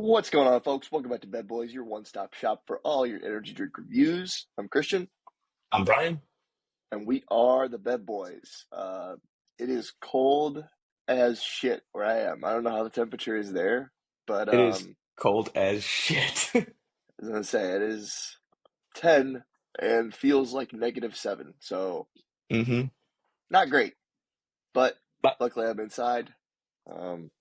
What's going on, folks? Welcome back to Bed Boys, your one-stop shop for all your energy drink reviews. I'm Christian, I'm Brian. and we are the Bed Boys. It is cold as shit where I am. I don't know how the temperature is there, but It is cold as shit. as I was gonna say, it is 10 and feels like -7. So hmm not great, but But luckily I'm inside. Um,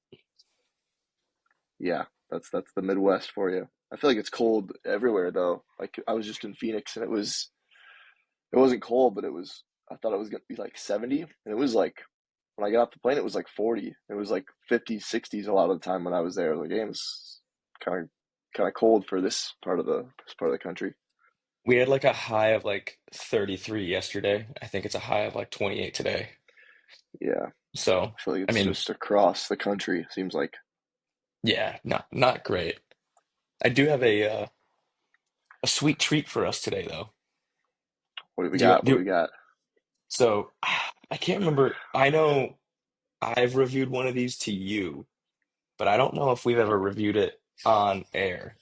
yeah, that's the Midwest for you. I feel like it's cold everywhere though. Like I was just in Phoenix and it wasn't cold, but I thought it was gonna be like 70, and it was like when I got off the plane, it was like 40. It was like 50s, 60s a lot of the time when I was there. Like, damn, it's kind of cold for this part of the country. we had like a high of like 33 yesterday. I think it's a high of like 28 today. Yeah, So, I feel like I it's mean, just across the country. Seems like. yeah, not great. I do have a sweet treat for us today though. What do we Do you got? What do do we got? so I can't remember. I know I've reviewed one of these to you, but I don't know if we've ever reviewed it on air.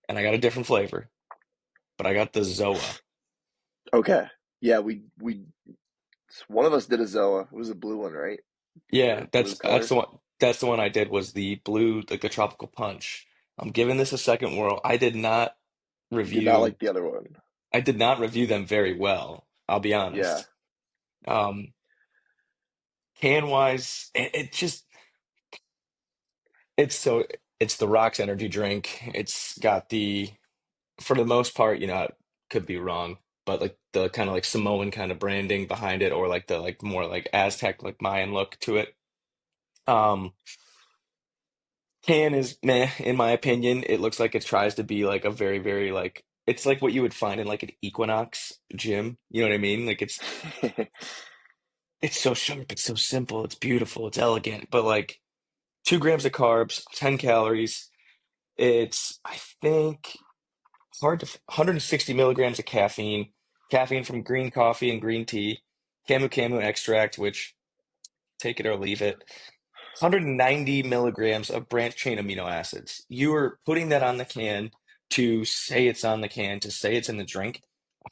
And I got a different flavor, but I got the ZOA. Okay, yeah, we one of us did a ZOA. It was a blue one, right? Yeah, Or blue that's color. the one. That's the one I did was the blue, like the tropical punch. I'm giving this a second whirl. You did not Review. like the other one. I did not review them very well. I'll be Yeah. honest. Um, can wise, it just it's so it's the Rocks energy drink. It's got the for the most part, it could be wrong, but like the kind of like Samoan kind of branding behind it, or like the like more like Aztec, like Mayan look to it. Um, Can is meh, in my opinion. It looks like it tries to be like a very, very like it's like what you would find in like an Equinox gym. You know what I mean? Like it's so sharp, it's so simple, it's beautiful, it's elegant, but like 2 grams of carbs, 10 calories. It's I think 160 milligrams of caffeine, caffeine from green coffee and green tea, camu camu extract, which take it or leave it. 190 milligrams of branched chain amino acids. You are putting that on the can to say it's on the can, to say it's in the drink.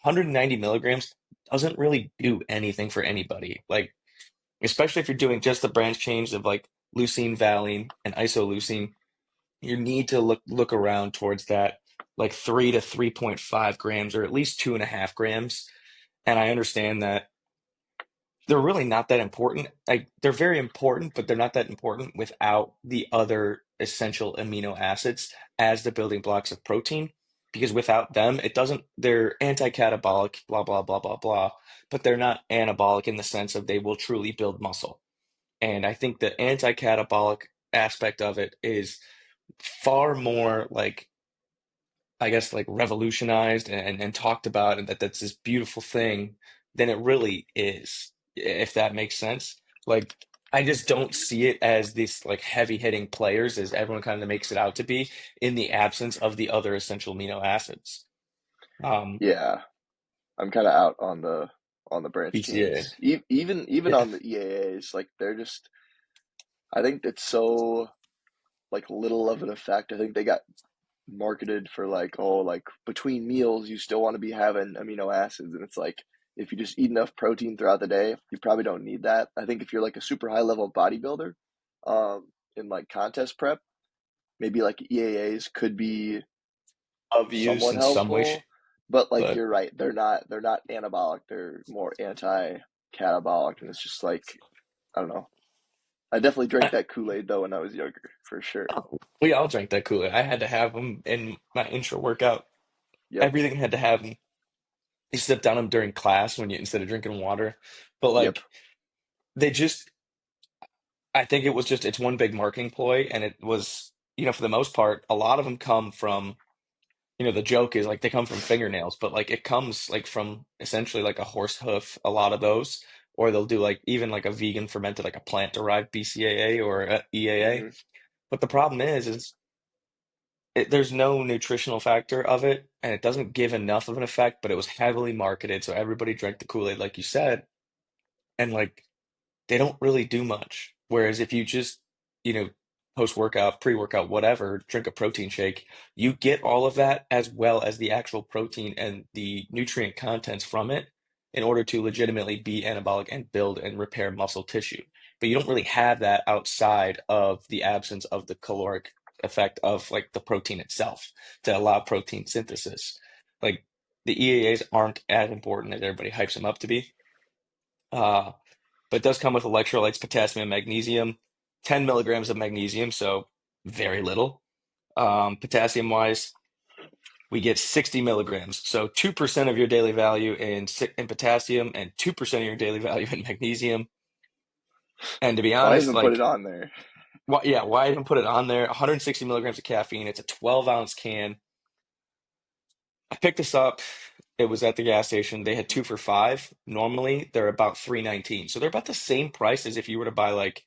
190 milligrams doesn't really do anything for anybody. Like, especially if you're doing just the branch chains of like leucine, valine, and isoleucine, you need to look around towards that like 3 to 3.5 grams, or at least 2.5 grams. And I understand that they're really not that important. Like they're very important, but they're not that important without the other essential amino acids as the building blocks of protein. Because without them, it doesn't, they're anti-catabolic, blah, blah, blah, blah, blah, but they're not anabolic in the sense of they will truly build muscle. And I think the anti-catabolic aspect of it is far more like I guess like revolutionized and talked about and that's this beautiful thing than it really is, if that makes sense. Like I just don't see it as these like heavy hitting players as everyone kind of makes it out to be in the absence of the other essential amino acids. Um, Yeah, I'm kind of out on the branch BCA. chains. Even Yeah. on the EAAs, like they're just. I think it's so like little of an effect. I think they got marketed for like, oh, like between meals you still want to be having amino acids, and it's like if you just eat enough protein throughout the day, you probably don't need that. I think if you're like a super high level bodybuilder, in like contest prep, maybe like EAAs could be Of use somewhat in some way, helpful, but like but you're right, they're not anabolic. They're more anti-catabolic, and it's just like I don't know. I definitely drank I, that Kool-Aid though when I was younger, for sure. oh, we all drank that Kool-Aid. I had to have them in my intro workout. Yep, Everything had to have them. You sip down them during class when you instead of drinking water. But yep. like they just I think it was just it's one big marketing ploy and it was, for the most part, a lot of them come from, the joke is like they come from fingernails, but like it comes like from essentially like a horse hoof, a lot of those, or they'll do like even like a vegan fermented like a plant derived BCAA or a EAA. Hmm. But the problem is there's no nutritional factor of it and it doesn't give enough of an effect, but it was heavily marketed, so everybody drank the Kool-Aid like you said, and like they don't really do much. Whereas if you just, you know, post-workout, pre-workout, whatever, drink a protein shake, you get all of that as well as the actual protein and the nutrient contents from it in order to legitimately be anabolic and build and repair muscle tissue. But you don't really have that outside of the absence of the caloric effect of like the protein itself to allow protein synthesis. Like the EAAs aren't as important as everybody hypes them up to be. Uh, but it does come with electrolytes, potassium and magnesium, 10 milligrams of magnesium, so very little. Potassium wise, we get 60 milligrams, so 2% of your daily value in potassium and 2% of your daily value in magnesium. And to be Why honest, even put it like, on there? why even put it on there? 160 milligrams of caffeine. It's a 12-ounce can. I picked this up. It was at the gas station. They had two for $5. Normally, they're about 3.19. So they're about the same price as if you were to buy like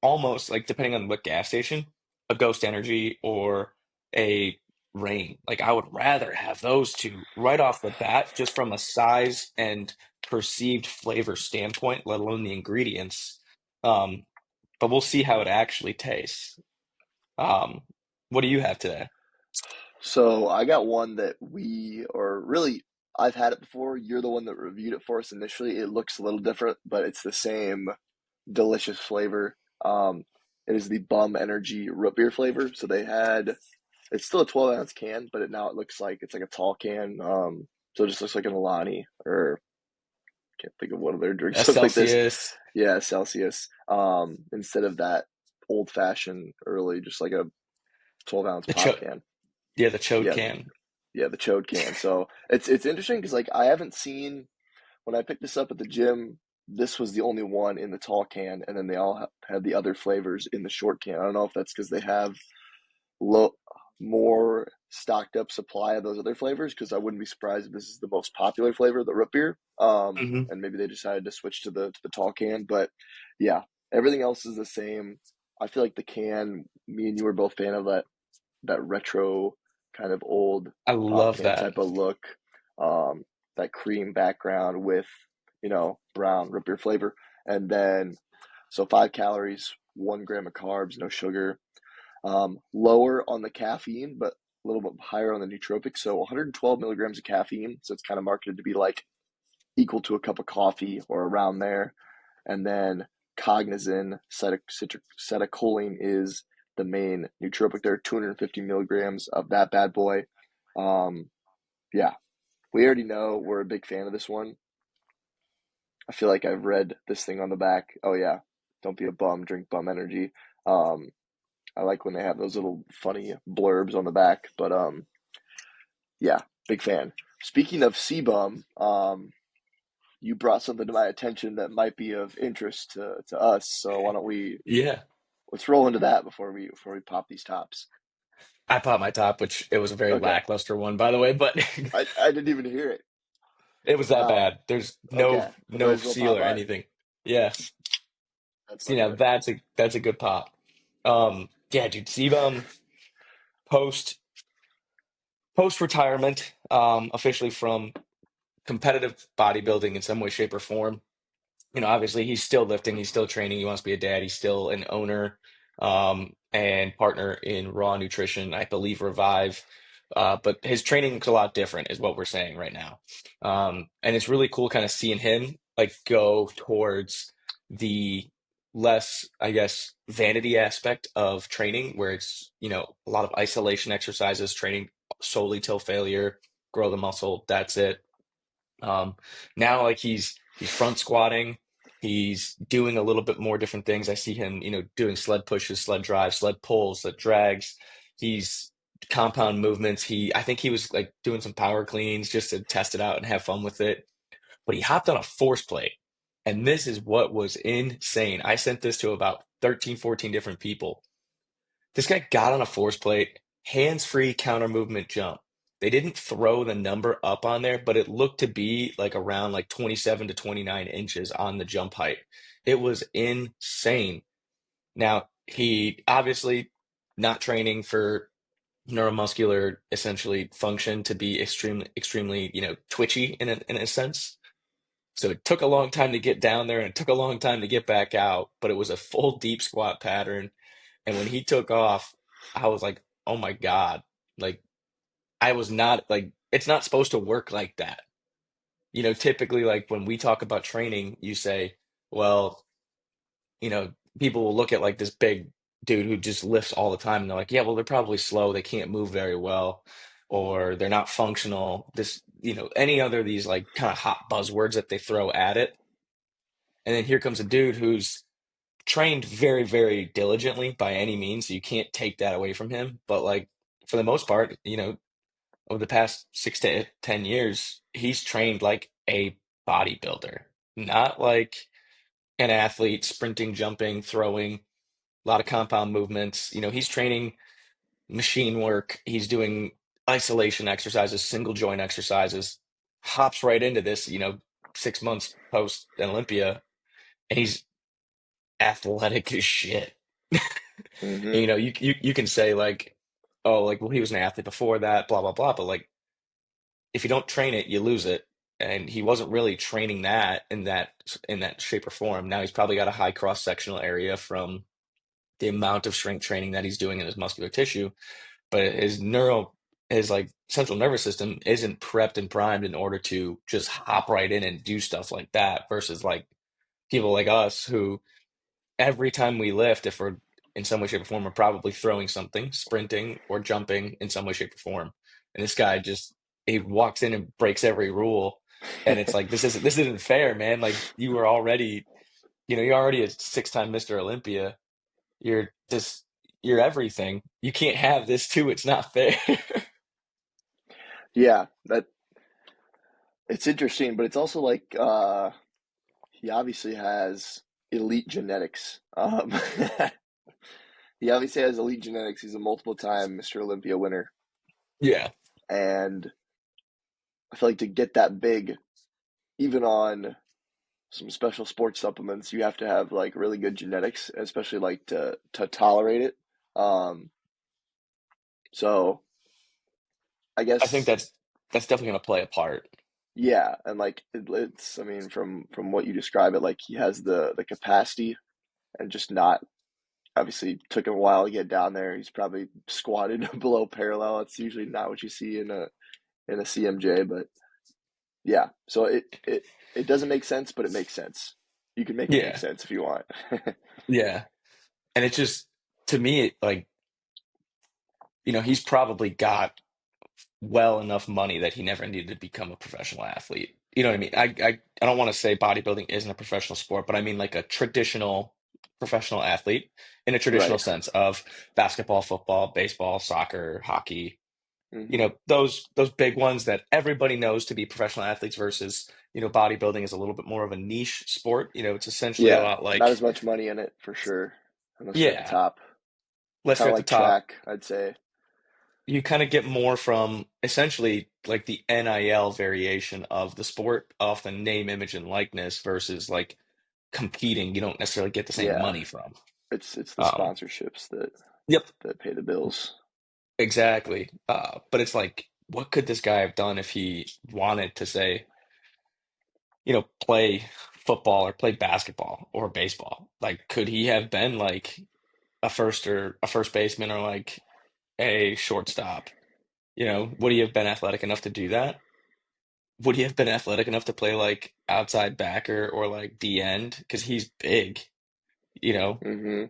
almost like depending on what gas station, a Ghost Energy or a Rain. Like I would rather have those two right off the bat, just from a size and perceived flavor standpoint, let alone the ingredients. Um, but we'll see how it actually tastes. Um, what do you have today? So I got one that we, or really, I've had it before. You're the one that reviewed it for us initially. It looks a little different, but it's the same delicious flavor. It is the Bum Energy root beer flavor. So they had, it's still a 12-ounce can, but now it looks like it's like a tall can. So it just looks like an Alani, or can't think of what other A drinks look like this. Celsius, Yeah, Celsius. Instead of that old fashioned early, just like a 12-ounce the pop cho can. yeah, the chode Yeah, can. yeah, the chode can. So it's interesting because like I haven't seen when I picked this up at the gym. This was the only one in the tall can, and then they all had the other flavors in the short can. I don't know if that's because they have low more stocked up supply of those other flavors. Because I wouldn't be surprised if this is the most popular flavor, the root beer. Hmm. And maybe they decided to switch to the tall can. But yeah, everything else is the same. I feel like the can. Me and you were both fan of that retro kind of old I pop love can that. type of look. Um, that cream background with brown root beer flavor, and then so 5 calories, 1 gram of carbs, no sugar. Lower on the caffeine, but a little bit higher on the nootropic. So 112 milligrams of caffeine. So it's kind of marketed to be like equal to a cup of coffee or around there. And then cognizin, acetylcholine is the main nootropic there, 250 milligrams of that bad boy. Um, yeah, we already know we're a big fan of this one. I feel like I've read this thing on the back. Oh, yeah, don't be a bum, drink Bum Energy. Um, I like when they have those little funny blurbs on the back, but yeah, big fan. Speaking of CBum, you brought something to my attention that might be of interest to us. So why don't we Yeah. let's roll into that before we pop these tops. I popped my top, which it was a very Okay, lackluster one, by the way, but I didn't even hear it. it was that Wow. bad. There's Okay, I might no as well seal pop or mine. anything. Yeah. That's See funny now though. that's a good pop. Yeah, dude, Sebum post post retirement, officially from competitive bodybuilding in some way, shape, or form. Obviously he's still lifting, he's still training, he wants to be a dad, he's still an owner and partner in Raw Nutrition, I believe Revive. But his training looks a lot different, is what we're saying right now. And it's really cool kind of seeing him like go towards the less, I guess, vanity aspect of training, where it's, a lot of isolation exercises, training solely till failure, grow the muscle, that's it. um, Now like he's front squatting, he's doing a little bit more different things. I see him, doing sled pushes, sled drives, sled pulls, sled drags. He's compound movements. I think he was like doing some power cleans just to test it out and have fun with it. But he hopped on a force plate. And this is what was insane. I sent this to about 13, 14 different people. This guy got on a force plate, hands-free counter movement jump. They didn't throw the number up on there, but it looked to be like around like 27 to 29 inches on the jump height. It was insane. Now, he obviously not training for neuromuscular essentially function to be extremely, twitchy in a sense. So it took a long time to get down there and it took a long time to get back out, but it was a full deep squat pattern And when he took off, I was like, oh my God. Like, I was not like, it's not supposed to work like that. Typically, like when we talk about training, you say, well, you know, people will look at like this big dude who just lifts all the time and they're like, yeah, well, they're probably slow. They can't move very well, or they're not functional. Any other of these like kind of hot buzzwords that they throw at it. And then here comes a dude who's trained very, very diligently by any means. So you can't take that away from him. But like for the most part, over the past 6 to 10 years, he's trained like a bodybuilder, not like an athlete sprinting, jumping, throwing, a lot of compound movements. He's training machine work. He's doing isolation exercises, single joint exercises, hops right into this, 6 months post Olympia, and he's athletic as shit. Hmm. You can say like, oh, like, well, he was an athlete before that, blah, blah, blah. But like, if you don't train it, you lose it. And he wasn't really training that in that shape or form. Now he's probably got a high cross-sectional area from the amount of strength training that he's doing in his muscular tissue, but his like central nervous system isn't prepped and primed in order to just hop right in and do stuff like that versus like people like us who every time we lift, if we're in some way, shape, or form, we're probably throwing something, sprinting or jumping in some way, shape, or form. And this guy just he walks in and breaks every rule. And it's like this isn't fair, man. Like you're already a 6-time Mr. Olympia. You're just you're everything. You can't have this too. It's not fair. Yeah, that it's interesting, but it's also like he obviously has elite genetics. He obviously has elite genetics. He's a multiple time Mr. Olympia winner, Yeah, and I feel like to get that big, even on some special sports supplements, you have to have like really good genetics, especially like to tolerate it. Um, so I I think guess that's definitely going to play a part. yeah, and like it's I mean from what you describe it, like he has the capacity and just not obviously took him a while to get down there. He's probably squatted below parallel. It's usually not what you see in a CMJ, but yeah. So it doesn't make sense, but it makes sense. You can make it make Yeah, sense if you want. yeah, and it's just to me, like he's probably got well enough money that he never needed to become a professional athlete. You know what I mean? I don't want to say bodybuilding isn't a professional sport, but I mean like a traditional professional athlete in a traditional Right. sense of basketball, football, baseball, soccer, hockey. Hmm. Those big ones that everybody knows to be professional athletes versus, bodybuilding is a little bit more of a niche sport. It's essentially a Yeah. lot Not as like, much money in it for sure, unless you're at the yeah, top. unless Kind you're of at the like top, track, I'd say. you kind of get more from essentially like the NIL variation of the sport, often name, image, and likeness versus like competing. You don't necessarily get the same Yeah. money from. It's the Um, sponsorships that yep, pay the bills. exactly. But it's like, what could this guy have done if he wanted to say, play football or play basketball or baseball? Like, could he have been like a first baseman or like a shortstop? Would he have been athletic enough to do that? Would he have been athletic enough to play like outside backer or like D end? Because he's big, you know, Hmm.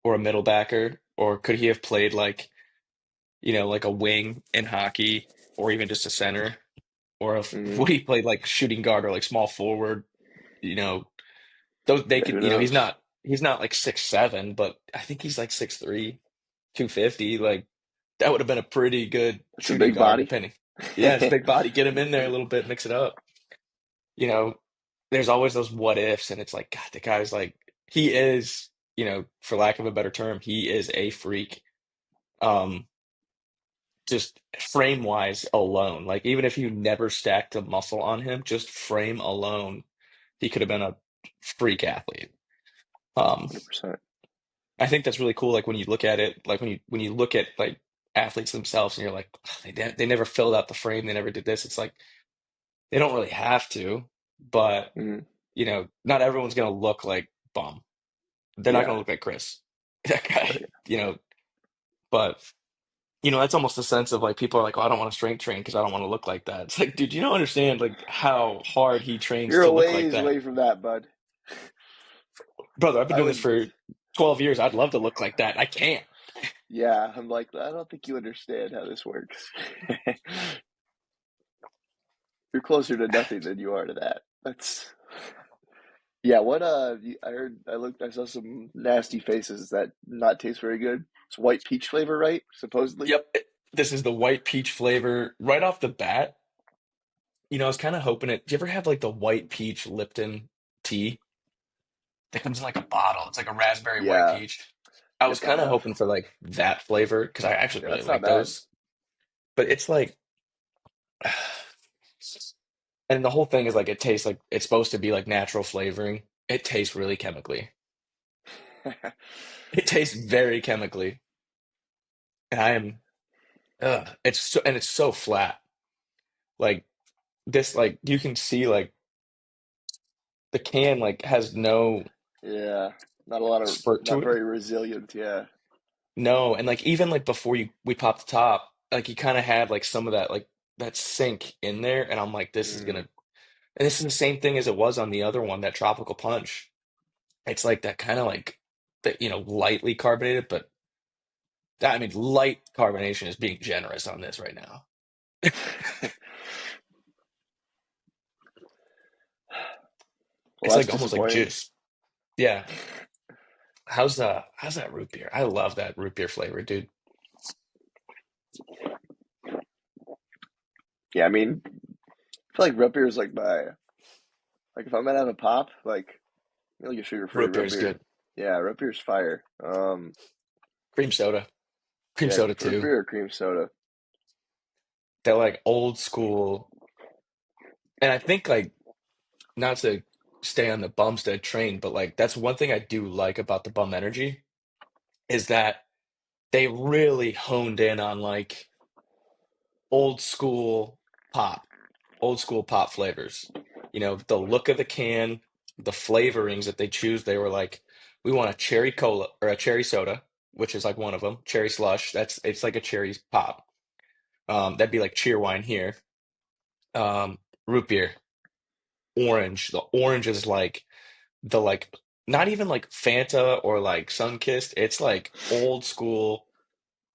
or a middle backer? Or could he have played like, like a wing in hockey or even just a center? Or if Hmm. would he play like shooting guard or like small forward? You know, those they Yeah, could, who he's knows? not like 6'7", but I think he's like 6'3", 250. Like that would have been a pretty good It's a shooting big guard, body. depending. Yeah, it's big body. Get him in there a little bit, mix it up. you know, there's always those what ifs, and it's like, God, the guy's like, he is, for lack of a better term, he is a freak. Um, just frame wise alone, like even if you never stacked a muscle on him, just frame alone, he could have been a freak athlete. Um, 100%. I think that's really cool. Like when you look at it, like when you look at like athletes themselves, and you're like, "Ugh, they never filled out the frame, they never did this." It's like they don't really have to, but Hmm. not everyone's gonna look like Bum. They're not Yeah. gonna look like Chris. that guy, but that's almost the sense of like people are like, oh, I don't want to strength train because I don't want to look like that. It's like, dude, you don't understand like how hard he trains You're to a look like ways that. away from that, bud. Brother, I've been I doing this would, for 12 years. I'd love to look like that. I can't. yeah, I'm like, I don't think you understand how this works. You're closer to nothing than you are to that. That's yeah. What I heard. I saw some nasty faces that not taste very good. It's white peach flavor, right? Supposedly. Yep. This is the white peach flavor right off the bat. I was kind of hoping it. Do you ever have like the white peach Lipton tea that comes in like a bottle? It's like a raspberry white Yeah. peach. I was Yep. I kind of have. hoping for like that flavor because I actually Yeah, really that's not like bad. those. But it's like, and the whole thing is like it tastes like it's supposed to be like natural flavoring. It tastes really chemically. It tastes very chemically, and I am. It's so flat. Like this, like you can see like the can like has no Yeah. Not a lot of. spurt to Not it. very resilient. Yeah. No, and like even like before we popped the top, like you kind of had like some of that like that sink in there, and I'm like, this is gonna, Mm. and this is the same thing as it was on the other one, that tropical punch. It's like that kind of like that lightly carbonated, but that I mean light carbonation is being generous on this right now. Well, It's that's like almost like disappointing. juice. Yeah. How's that root beer? I love that root beer flavor, dude. Yeah. I mean, I feel like root beer is like my like if I'm gonna have a pop, like a sugar-free Root beer root is beer. good. Yeah, root beer's fire. Cream soda. Cream Yeah, soda root too. beer or cream soda. They're like old school. And I think like not to stay on the Bumstead train, but like that's one thing I do like about the Bum Energy is that they really honed in on like old school pop, old school pop flavors. The look of the can, the flavorings that they choose, they were like, we want a cherry cola or a cherry soda, which is like one of them, cherry slush. It's like a cherry pop. That'd be like cheer wine here. Root beer, orange. The orange is like the like not even like Fanta or like Sunkist. It's like old school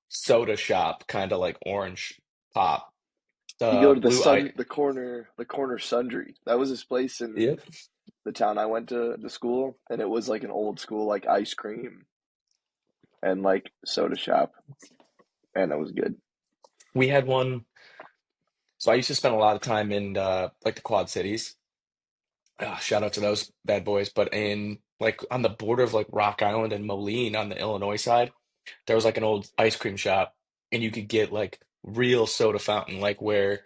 soda shop kind of like orange pop. You go to Blue eye. the corner sundry. That was this place in Yep. the town I went to school, and it was like an old school like ice cream and like soda shop, and it was good. We had one. So I used to spend a lot of time in like the Quad Cities. Shout out to those bad boys. But in like on the border of like Rock Island and Moline on the Illinois side, there was like an old ice cream shop, and you could get like real soda fountain, like where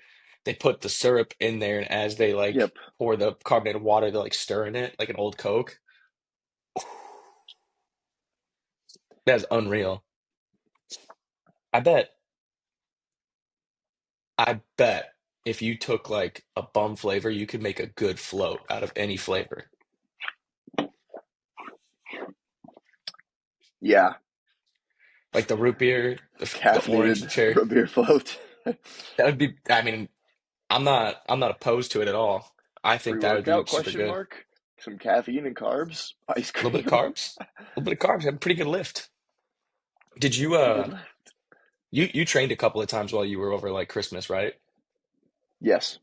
they put the syrup in there, and as they like Yep. pour the carbonated water, they like stir in it like an old Coke. That's unreal. I bet, I bet if you took like a bum flavor, you could make a good float out of any flavor. Yeah, Like the root beer, the orange, the caffeinated cherry. root beer float. That would be, I mean, I'm not opposed to it at all. I think that would be Pre-workout super question good. mark. Some caffeine and carbs, ice A little bit of cream. carbs, a little bit of carbs, have a pretty good lift. Did you Pretty good lift. you trained a couple of times while you were over like Christmas, right? Yes.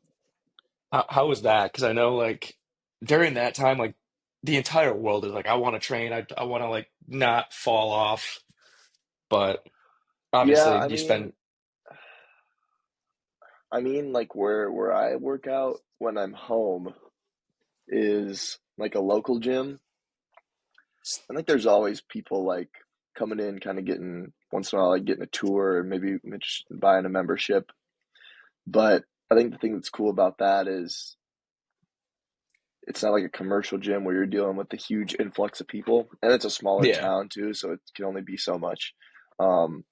How was that? Because I know like during that time, like the entire world is like, I want to train, I want to like not fall off, but Yeah, obviously you spend, like where I work out when I'm home is like a local gym. I think there's always people like coming in, kind of getting once in a while, like getting a tour or maybe just buying a membership. But I think the thing that's cool about that is it's not like a commercial gym where you're dealing with the huge influx of people, and it's a smaller yeah. town too, so it can only be so much. Um,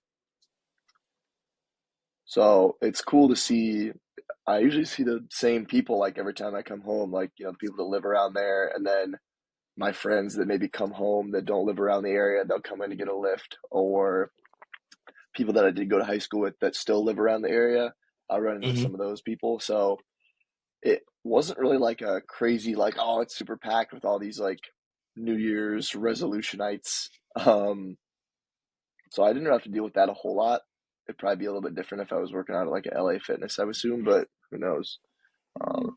so it's cool to see. I usually see the same people like every time I come home, like the people that live around there, and then my friends that maybe come home that don't live around the area, they'll come in to get a lift, or people that I did go to high school with that still live around the area. I run into Hmm. some of those people. So it wasn't really like a crazy, like, oh, it's super packed with all these like New Year's resolutionites. So I didn't have to deal with that a whole lot. It'd probably be a little bit different if I was working out at like a LA Fitness, I would assume, but who knows? Um,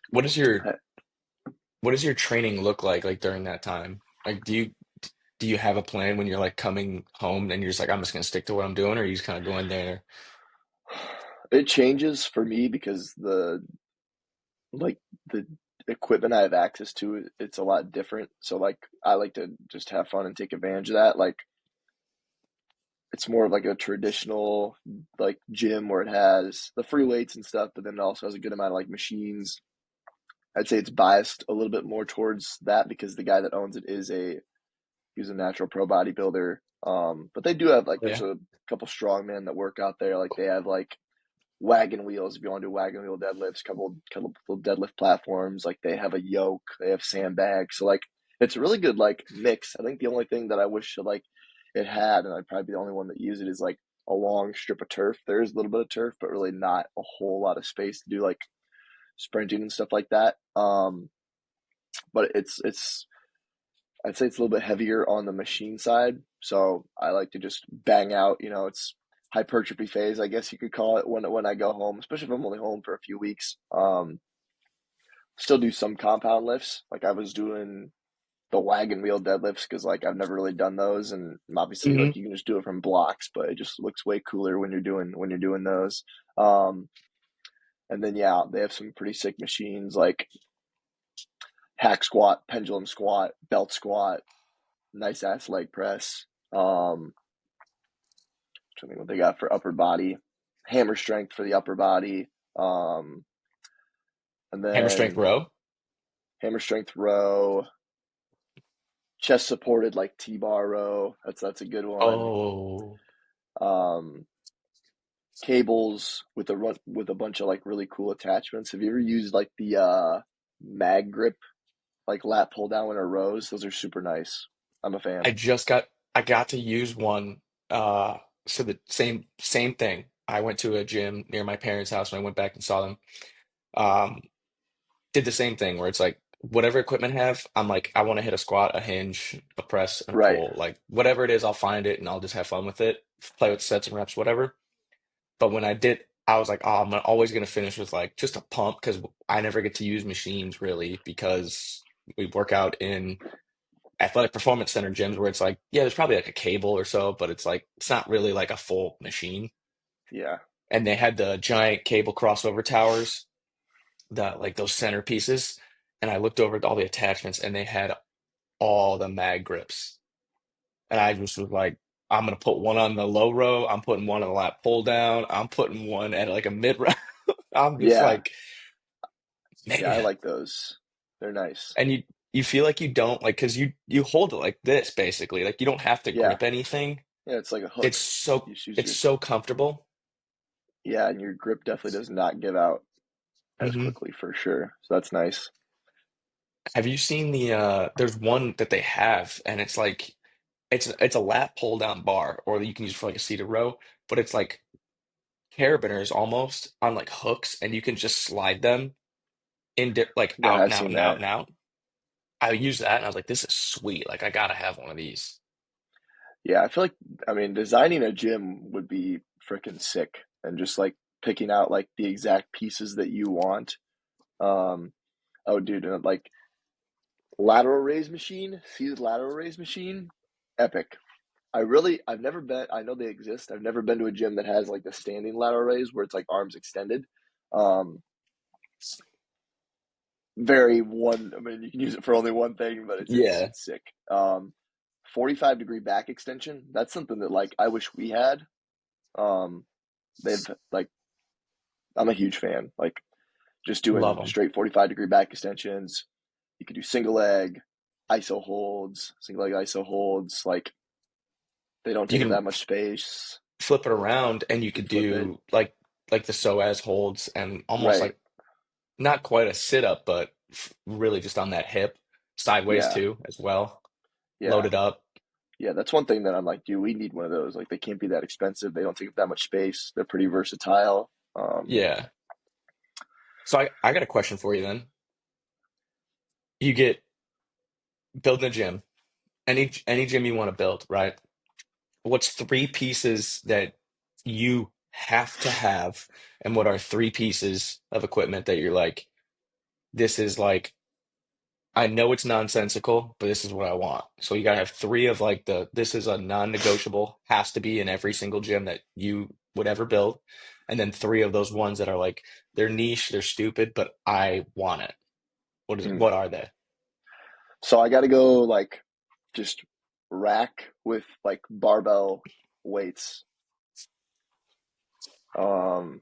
What is your I- what does your training look like during that time? Like, do you have a plan when you're like coming home and you're just like, I'm just gonna stick to what I'm doing, or you just kind of go in there? it changes for me because like the equipment I have access to, it's a lot different. So like I like to just have fun and take advantage of that. Like it's more of like a traditional like gym where it has the free weights and stuff, but then it also has a good amount of like machines. I'd say it's biased a little bit more towards that because the guy that owns it is a he's a natural pro bodybuilder. But they do have like there's Yeah. a couple strongmen that work out there. Like they have like wagon wheels if you want to do wagon wheel deadlifts, couple little deadlift platforms. Like they have a yoke, they have sandbags. So like it's a really good like mix. I think the only thing that I wish like it had, and I'd probably be the only one that use it, is like a long strip of turf. There is a little bit of turf, but really not a whole lot of space to do like sprinting and stuff like that. But it's I'd say it's a little bit heavier on the machine side. So I like to just bang out, it's hypertrophy phase, I guess you could call it when I go home, especially if I'm only home for a few weeks. Still do some compound lifts. Like I was doing the wagon wheel deadlifts because like I've never really done those, and obviously Hmm. like you can just do it from blocks, but it just looks way cooler when you're doing those. Um, and then yeah, they have some pretty sick machines like hack squat, pendulum squat, belt squat, nice ass leg press. Trying to think what they got for upper body, hammer strength for the upper body, um, and Hammer strength then row. hammer strength row, chest supported like T-bar row. That's a good one. Oh, Um, Cables with a bunch of like really cool attachments. Have you ever used like the mag grip like lat pull down winner rows? Those are super nice. I'm a I fan. just got I got to use one. So the same thing. I went to a gym near my parents' house when I went back and saw them. Um, did the same thing where it's like whatever equipment I have, I'm like, I want to hit a squat, a hinge, a press, and a Right. pull. Like whatever it is, I'll find it and I'll just have fun with it, play with sets and reps, whatever. But when I did, I was like, oh, always gonna finish with like just a pump because I never get to use machines really because we work out in athletic performance center gyms where it's like, yeah, there's probably like a cable or so, but it's like it's not really like a full machine. Yeah. And they had the giant cable crossover towers that like those centerpieces. And I looked over at all the attachments and they had all the mag grips. And I just was like, I'm gonna put one on the low row, I'm putting one on the lat pull down, I'm putting one at like a mid row. I'm just Yeah. like, Yeah. I man. like those. They're nice. And you feel like you don't like because you hold it like this basically. Like you don't have to Yeah. grip anything. Yeah. It's like a It's hook. so You just use it's your so comfortable. Yeah, and your grip definitely does not give out as Hmm. quickly for sure. So that's nice. Have you seen the there's one that they have and it's like it's a lat pull down bar or you can use for like a seated row, but it's like carabiners almost on like hooks and you can just slide them in like Yeah, out I've and out seen and out that. and out. I used that and I was like, this is sweet. Like I gotta have one of these. Yeah, I feel like designing a gym would be freaking sick and just like picking out like the exact pieces that you want. Um, oh, dude, like lateral raise machine, seated lateral raise machine, epic. I've never been. I know they exist. I've never been to a gym that has like the standing lateral raise where it's like arms extended. Um, very one. I mean, you can use it for only one thing, but it's Yeah. it's sick. 45-degree back extension. That's something that like I wish we had. Um, they've like I'm a huge fan. Like just Love doing them. straight 45-degree back extensions. You could do single leg, ISO holds, single leg ISO holds. Like they don't You take up can that much space. flip it around and you You can could flip it. do like the psoas holds and almost Right. like not quite a sit up but really just on that hip. sideways Yeah, too as well, yeah, loaded up. yeah. That's one thing that I'm like, dude, we need one of those. Like, they can't be that expensive. They don't take up that much space. They're pretty versatile. Yeah. So I got a question for you then. You get building a gym, any gym you want to build, right? What's three pieces that you have to have, and what are three pieces of equipment that you're like, this is like, I know it's nonsensical, but this is what I want. So you gotta have three of like this is a non-negotiable, has to be in every single gym that you would ever build. And then three of those ones that are like, they're niche, they're stupid, but I want it. Hmm. What are they? So I got to go like just rack with like barbell weights. Trying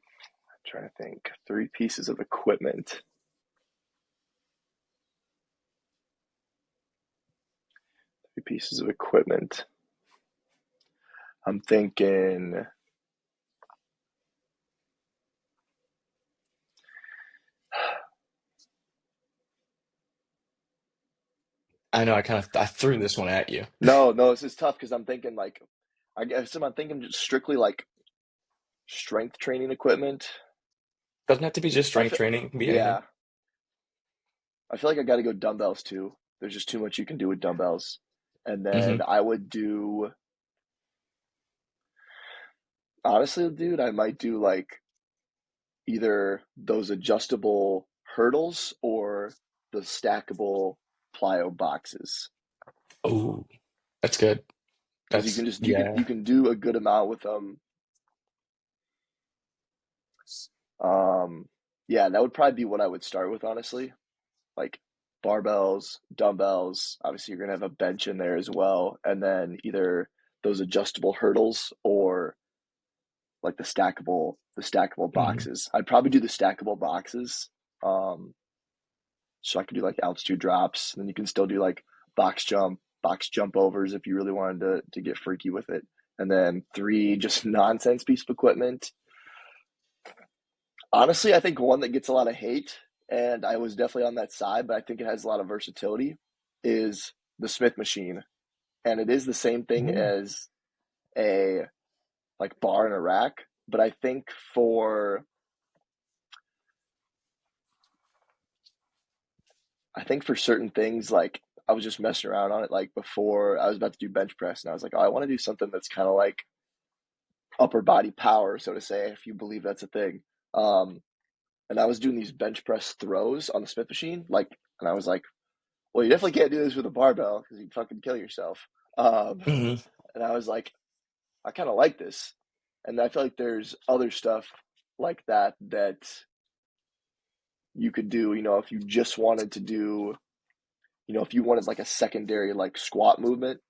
to think. Three pieces of equipment. Three pieces of equipment. I'm thinking. I know I threw this one at you. No, no, this is tough because I'm thinking like, I guess I'm thinking just strictly like strength training equipment. Doesn't have to be just I strength feel, training, it can be anything. yeah, I feel like I got to go dumbbells too. There's just too much you can do with dumbbells. And then Hmm. I would do, honestly, dude, I might do like either those adjustable hurdles or the stackable plyo boxes Oh, that's good. because you can That's just you yeah. can do a good amount with them. Um, yeah, that would probably be what I would start with, honestly. Like barbells, dumbbells. Obviously, you're gonna have a bench in there as well, and then either those adjustable hurdles or like the stackable Hmm. boxes. I'd probably do the stackable boxes. Um, so I could do like altitude drops, and then you can still do like box jump overs if you really wanted to get freaky with it. And then three just nonsense piece of equipment. Honestly, I think one that gets a lot of hate, and I was definitely on that side, but I think it has a lot of versatility, is the Smith machine. And it is the same thing Ooh. as a like bar and a rack, but I think for certain things, like I was just messing around on it like before I was about to do bench press, and I was like, oh, I want to do something that's kind of like upper body power, so to say, if you believe that's a thing. Um, and I was doing these bench press throws on the Smith machine, like, and I was like, well, you definitely can't do this with a barbell because you'd fucking kill yourself. Um, Hmm. and I was like, I kind of like this, and I feel like there's other stuff like that you could do. If you just wanted to do, if you wanted like a secondary like squat movement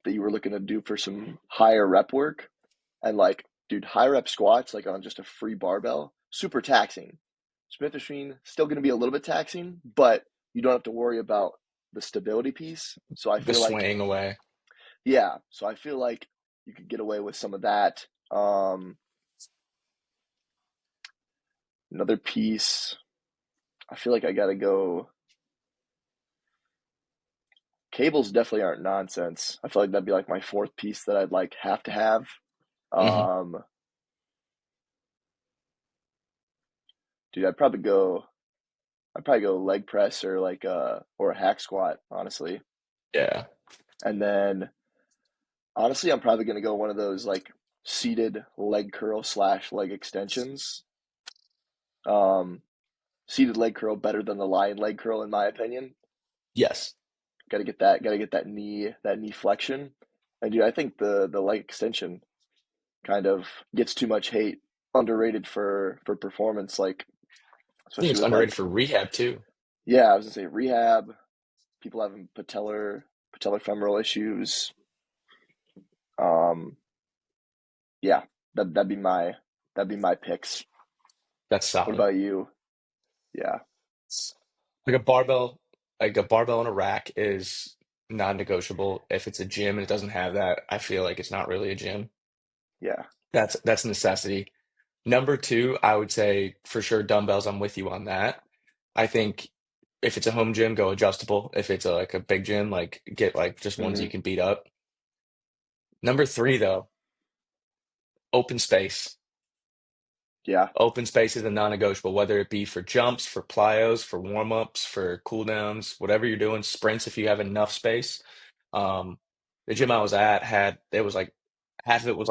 that you were looking to do for some higher rep work, and like, dude, high rep squats like on just a free barbell, super taxing. Smith machine still going to be a little bit taxing, but you don't have to worry about the stability piece. So I The feel like, swaying away. yeah, so I feel like you could get away with some of that. Another piece, I feel like I got to go. Cables definitely aren't nonsense. I feel like that'd be like my fourth piece that I'd like have to have. Hmm. Um, dude, I'd probably go leg press or like or a hack squat, honestly. Yeah. And then honestly, I'm probably gonna go one of those like seated leg curl slash leg extensions. Um, Seated leg curl better than the lying leg curl in my opinion. Yes. Got to get that knee flexion. And dude, I think the leg extension kind of gets too much hate, underrated for performance, like I think especially it's with underrated like, for rehab too. yeah, I was gonna say rehab, people having patellar femoral issues. Um, yeah, that'd be my picks. That's What solid. about you? Yeah, Like a barbell, like a barbell and a rack is non-negotiable. If it's a gym and it doesn't have that, I feel like it's not really a gym. yeah, That's a necessity. Number two, I would say for sure dumbbells. I'm with you on that. I think. If it's a home gym, go adjustable. If it's like a big gym, like get like just ones you Hmm. can beat up. Number three, though, open space. Yeah, Open space is a non-negotiable, whether it be for jumps, for plyos, for warm-ups, for cool downs, whatever you're doing, sprints if you have enough space. Um, the gym I was at had it was like half of it was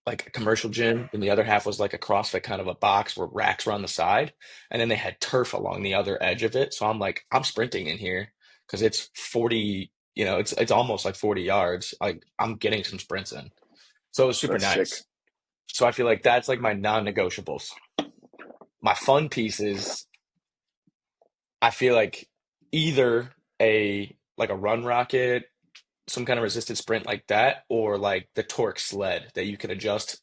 like a commercial gym, and the other half was like a CrossFit kind of a box where racks were on the side, and then they had turf along the other edge of it. So I'm like, I'm sprinting in here because it's 40, it's almost like 40 yards. Like I'm getting some sprints in. So it was super that's sick. nice. So I feel like that's like my non-negotiables. My fun pieces, I feel like either a like a run rocket, some kind of resisted sprint like that, or like the torque sled that you can adjust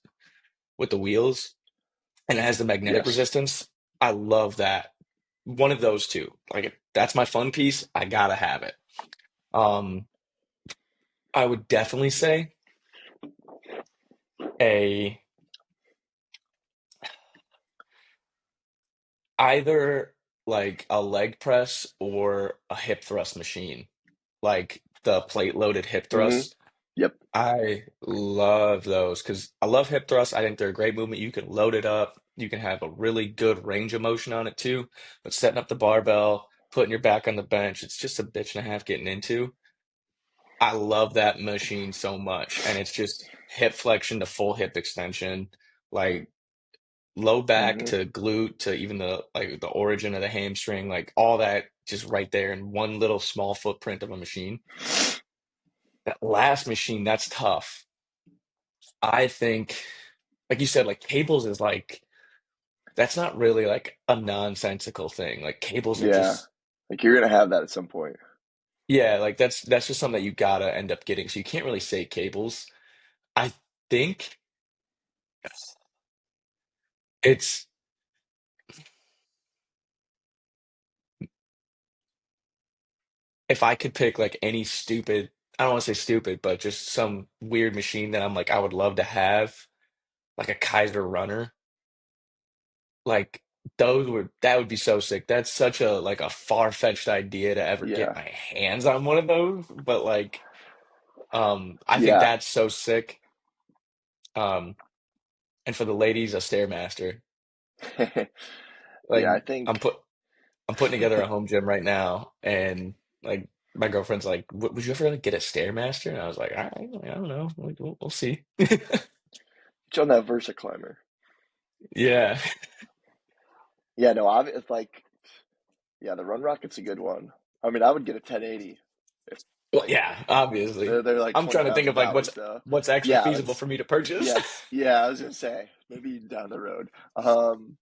with the wheels and it has the magnetic Yes. resistance. I love that. One of those two. Like that's my fun piece. I gotta have it. Um, I would definitely say a either like a leg press or a hip thrust machine, like the plate loaded hip Hmm. thrusts. Yep. I love those because I love hip thrusts. I think they're a great movement. You can load it up. You can have a really good range of motion on it too. But setting up the barbell, putting your back on the bench, it's just a bitch and a half getting into. I love that machine so much. And it's just hip flexion to full hip extension, like low back Hmm. to glute to even the origin of the hamstring, like all that just right there in one little small footprint of a machine. That last machine, that's tough. I think, like you said, like cables is like that's not really like a nonsensical thing. Like cables are Yeah. just Like you're gonna have that at some point. yeah, like that's just something that you gotta end up getting. So you can't really say cables. I think it's if I could pick like any stupid, I don't want to say stupid, but just some weird machine that I'm like I would love to have, like a Kaiser runner. Like that would be so sick. That's such a like a far-fetched idea to ever get Yeah. my hands on one of those, but like I think Yeah. that's so sick. Um, and for the ladies, a Stairmaster. Yeah, Like I I'm think put I'm putting together a home gym right now, and like my girlfriend's like, Would you ever like get a Stairmaster?" And I was like, "All right, I don't know, like, we'll see." it's on that Versa climber. Yeah, Yeah, no, it's like yeah, the Run Rocket's a good one. I mean, I would get a 1080 if well, like yeah, obviously. they're like I'm trying to think of like $20,000 though. what's actually Yeah, feasible let's for me to purchase. yes. Yeah, I was gonna say maybe down the road. Um,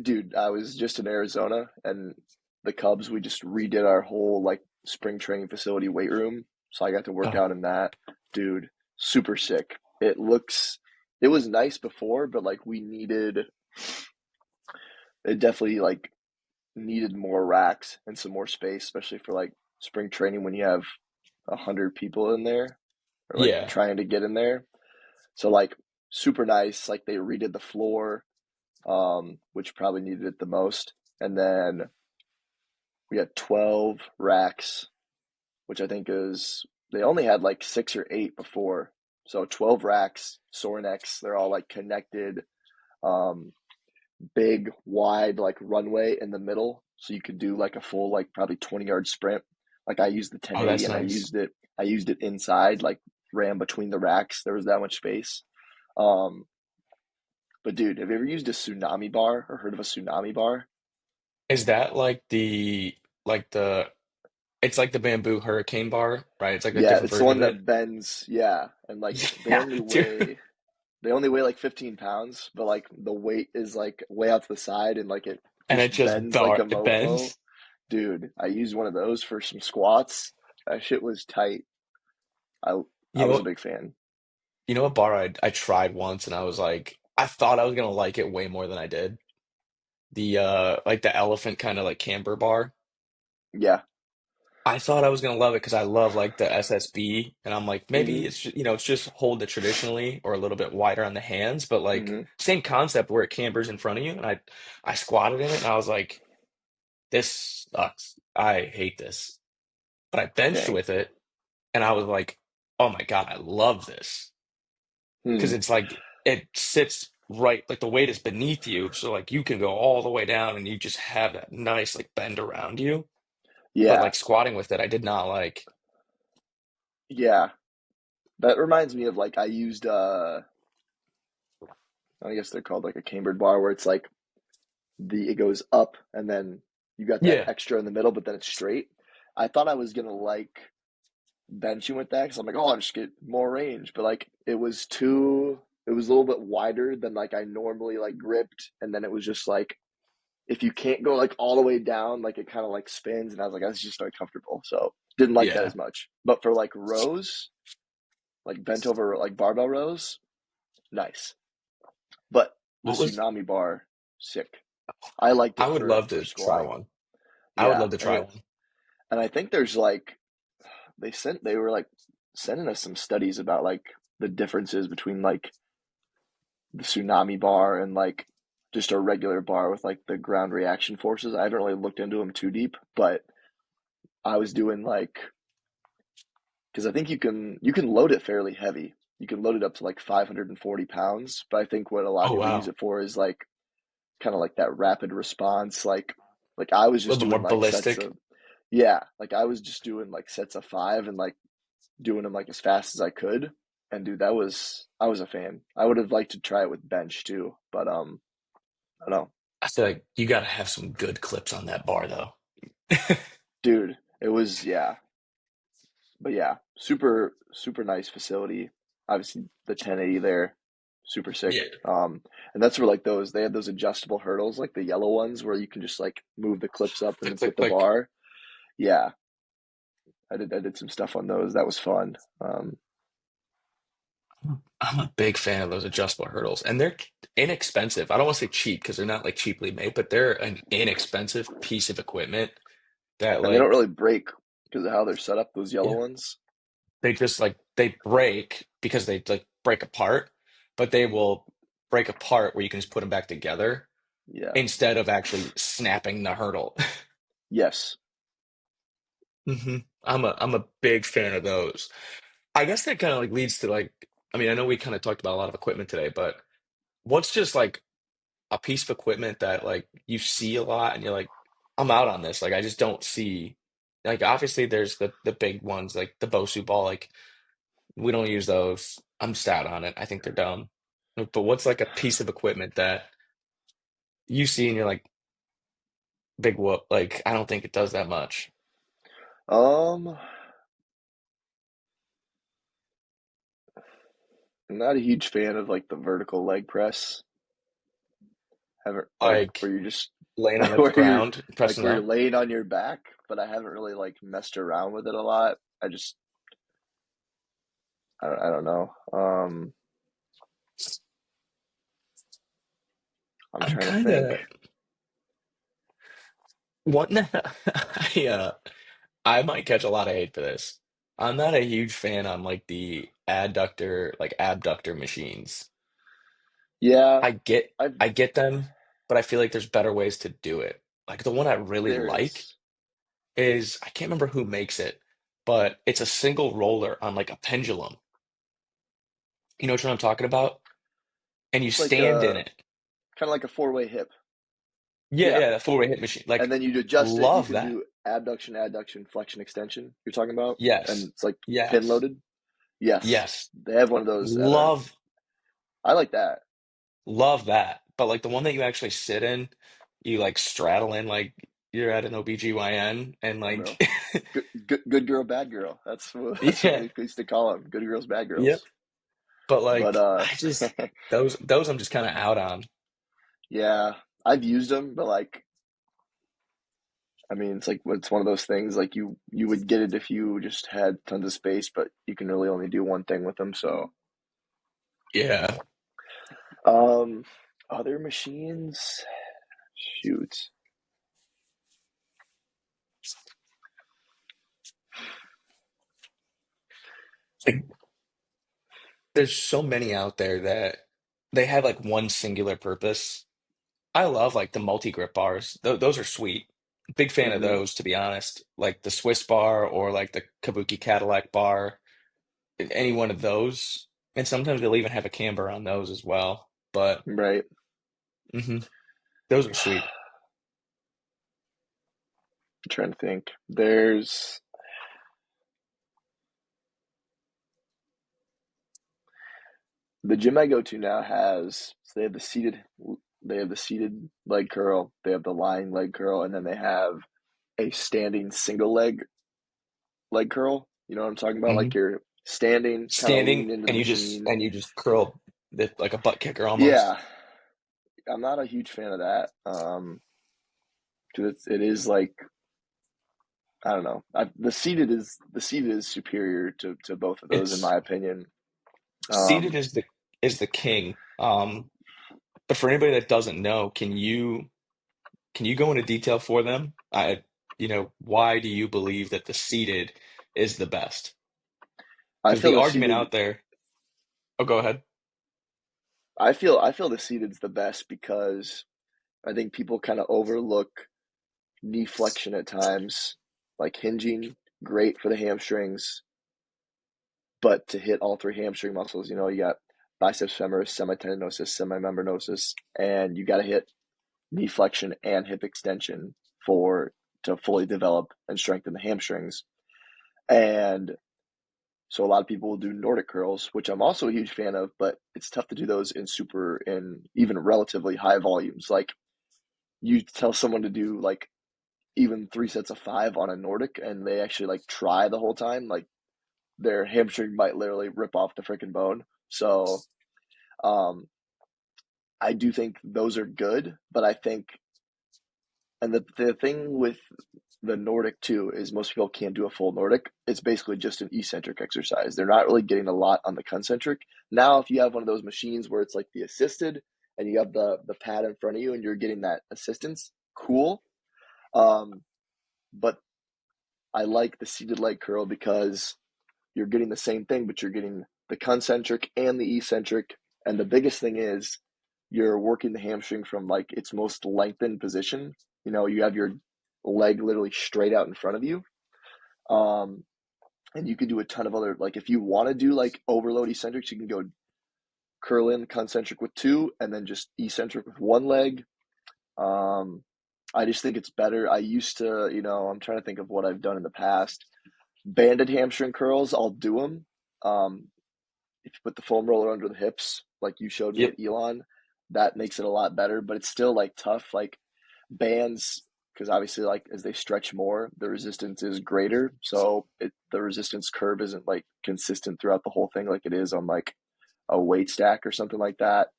dude, I was just in Arizona and the Cubs, we just redid our whole like spring training facility weight room. So I got to work Oh, out in that. Dude, super sick. It was nice before, but like it definitely like needed more racks and some more space, especially for like spring training when you have 100 people in there or like yeah. trying to get in there. So like super nice. Like they redid the floor, which probably needed it the most. And then we had 12 racks, which I think is they only had like 6 or 8 before. So 12 racks, Sorinex, they're all like connected, um, big, wide like runway in the middle. So you could do like a full like probably 20-yard sprint. Like I used the Oh, 1080 that's and nice. I used it inside, like ran between the racks. There was that much space. Um, but dude, have you ever used a tsunami bar or heard of a tsunami bar? Is that like the it's like the bamboo hurricane bar, right? It's like a Yeah, different it's the version one of it. that bends. Yeah, and like Yeah, dude. they only weigh like 15 pounds, but like the weight is like way out to the side and like it And just it just bends like a it mofo. bends. Dude, I used one of those for some squats. That shit was tight. I You I was a know, big fan. you know what bar I tried once and I was like I thought I was gonna like it way more than I did. The like the elephant kind of like camber bar. Yeah. I thought I was gonna love it because I love like the SSB and I'm like maybe Mm-hmm. it's just, it's just hold it traditionally or a little bit wider on the hands, but like Mm-hmm. same concept where it cambers in front of you and I squatted in it and I was like this sucks. I hate this. But I benched Dang. with it and I was like, oh my God, I love this. Because Hmm. it's like it sits right, like the weight is beneath you. So like you can go all the way down and you just have that nice like bend around you. But Yeah. like squatting with it, I did not like. Yeah. That reminds me of like I used I guess they're called like a cambered bar where it's like the it goes up and then you got that Yeah, extra in the middle, but then it's straight. I thought I was gonna like benching with that because I'm like, oh, I'll just get more range, but like it was a little bit wider than like I normally like gripped, and then it was just like if you can't go like all the way down, like it kind of like spins, and I was like, that's just uncomfortable, so didn't like that yeah. as much. But for like rows, like bent over like barbell rows, nice. But the What was tsunami bar, sick. I liked I it would for love to try squatting. one. I would Yeah, love to try one. and I think there's like they were like sending us some studies about like the differences between like the tsunami bar and like just a regular bar with like the ground reaction forces. I haven't really looked into them too deep, but I was doing like because I think you can load it fairly heavy. You can load it up to like 540 pounds, but I think what a lot of Oh people use wow. it for is like kind of like that rapid response. Like I was A just little bit more doing like sets ballistic. of yeah, like I was just doing like sets of five and like doing them like as fast as I could. And dude, that was I was a fan. I would have liked to try it with bench too, but I don't know. I feel like you got to have some good clips on that bar though. Dude, it was yeah. But yeah, super nice facility. Obviously the 1080 there, super sick. Yeah. And that's where like those they had those adjustable hurdles, like the yellow ones where you can just like move the clips up and Click, then click, put the click. bar. Yeah, I did some stuff on those. That was fun. I'm a big fan of those adjustable hurdles, and they're inexpensive. I don't want to say cheap because they're not like cheaply made, but they're an inexpensive piece of equipment that And they don't like, really break because of how they're set up, those yellow yeah, ones. they just like they break because they like break apart, but they will break apart where you can just put them back together Yeah. instead of actually snapping the hurdle. Yes. I'm a big fan of those. I guess that kind of like leads to like, I mean, I know we kind of talked about a lot of equipment today, but what's just like a piece of equipment that like you see a lot and you're like, I'm out on this. Like I just don't see like obviously there's the big ones like the Bosu ball, like we don't use those. I'm just out on it. I think they're dumb. But what's like a piece of equipment that you see and you're like, big whoop, like I don't think it does that much. Um, I'm not a huge fan of like the vertical leg press. Haven't like Like where you're just laying on the where you're ground, like pressing where you're up. laying on your back, but I haven't really like messed around with it a lot. I just I don't know. I'm I'm trying to kind think. of wanting I might catch a lot of hate for this. I'm not a huge fan on like the adductor, like abductor machines. Yeah, I get I've I get them, but I feel like there's better ways to do it. Like the one I really there like is. is I can't remember who makes it, but it's a single roller on like a pendulum. You know what I'm talking about? And you It's like stand in a it. kind of like a four-way hip. Yeah, Yeah, yeah, the four-way hit machine. and Like, then you'd adjust it. You love can that. do abduction, adduction, flexion, extension. You're talking about, Yes. and it's like pin Yes. loaded. Yes, Yes. they have one of those at our. Love I like that. Love that. But like the one that you actually sit in, you like straddle in like you're at an OBGYN and Yeah, bro. like Good girl, bad girl. That's what yeah, we used to call them. Good girls, bad yep. girls. But But like I just those I'm just kind of out on. yeah, I've used them, but like I mean, it's like it's one of those things. Like you would get it if you just had tons of space, but you can really only do one thing with them. So, Yeah. um, other machines, shoot. Like there's so many out there that they have like one singular purpose. I love like the multi-grip bars. Those are sweet. Big fan of Hmm. those, to be honest. Like the Swiss bar or like the Kabuki Cadillac bar, any one of those. And sometimes they'll even have a camber on those as well. But Right. hmm those are sweet. I'm trying to think. There's the gym I go to now has so they have the seated leg curl, they have the lying leg curl, and then they have a standing single leg curl. You know what I'm talking about? hmm Like you're standing, kind of Standing lean into the and machine. you just curl it like a butt kicker almost. Yeah, I'm not a huge fan of that. 'Cause it is like I don't know. The seated is superior to both of those in It's my opinion. seated Um, is the king. But for anybody that doesn't know, can you go into detail for them? Why do you believe that the seated is the best? I Because feel the the argument seated out there, oh, go ahead. I feel the seated's the best because I think people kind of overlook knee flexion at times, like hinging, great for the hamstrings, but to hit all three hamstring muscles, you got biceps femoris, semitendinosus, semimembranosus, and you got to hit knee flexion and hip extension for to fully develop and strengthen the hamstrings. And so a lot of people will do Nordic curls, which I'm also a huge fan of, but it's tough to do those in even relatively high volumes. Like you tell someone to do like even 3 sets of 5 on a Nordic and they actually like try the whole time, like their hamstring might literally rip off the freaking bone. So um I do think those are good, but I think and the thing with the Nordic too is most people can't do a full Nordic. It's basically just an eccentric exercise. They're not really getting a lot on the concentric. Now, if you have one of those machines where it's like the assisted and you have the pad in front of you and you're getting that assistance, cool. Um, but I like the seated leg curl because you're getting the same thing, but you're getting the concentric and the eccentric. And the biggest thing is you're working the hamstring from like its most lengthened position. You have your leg literally straight out in front of you. Um, and you can do a ton of other, like if you want to do like overload eccentrics, you can go curl in concentric with two and then just eccentric with one leg. Um, I just think it's better. I used to, I'm trying to think of what I've done in the past. Banded hamstring curls, I'll do them. Um, if you put the foam roller under the hips, like you showed me Yep. at Elon, that makes it a lot better. But it's still like tough. Like bands, because obviously, like as they stretch more, the resistance is greater. So the resistance curve isn't like consistent throughout the whole thing, like it is on like a weight stack or something like that.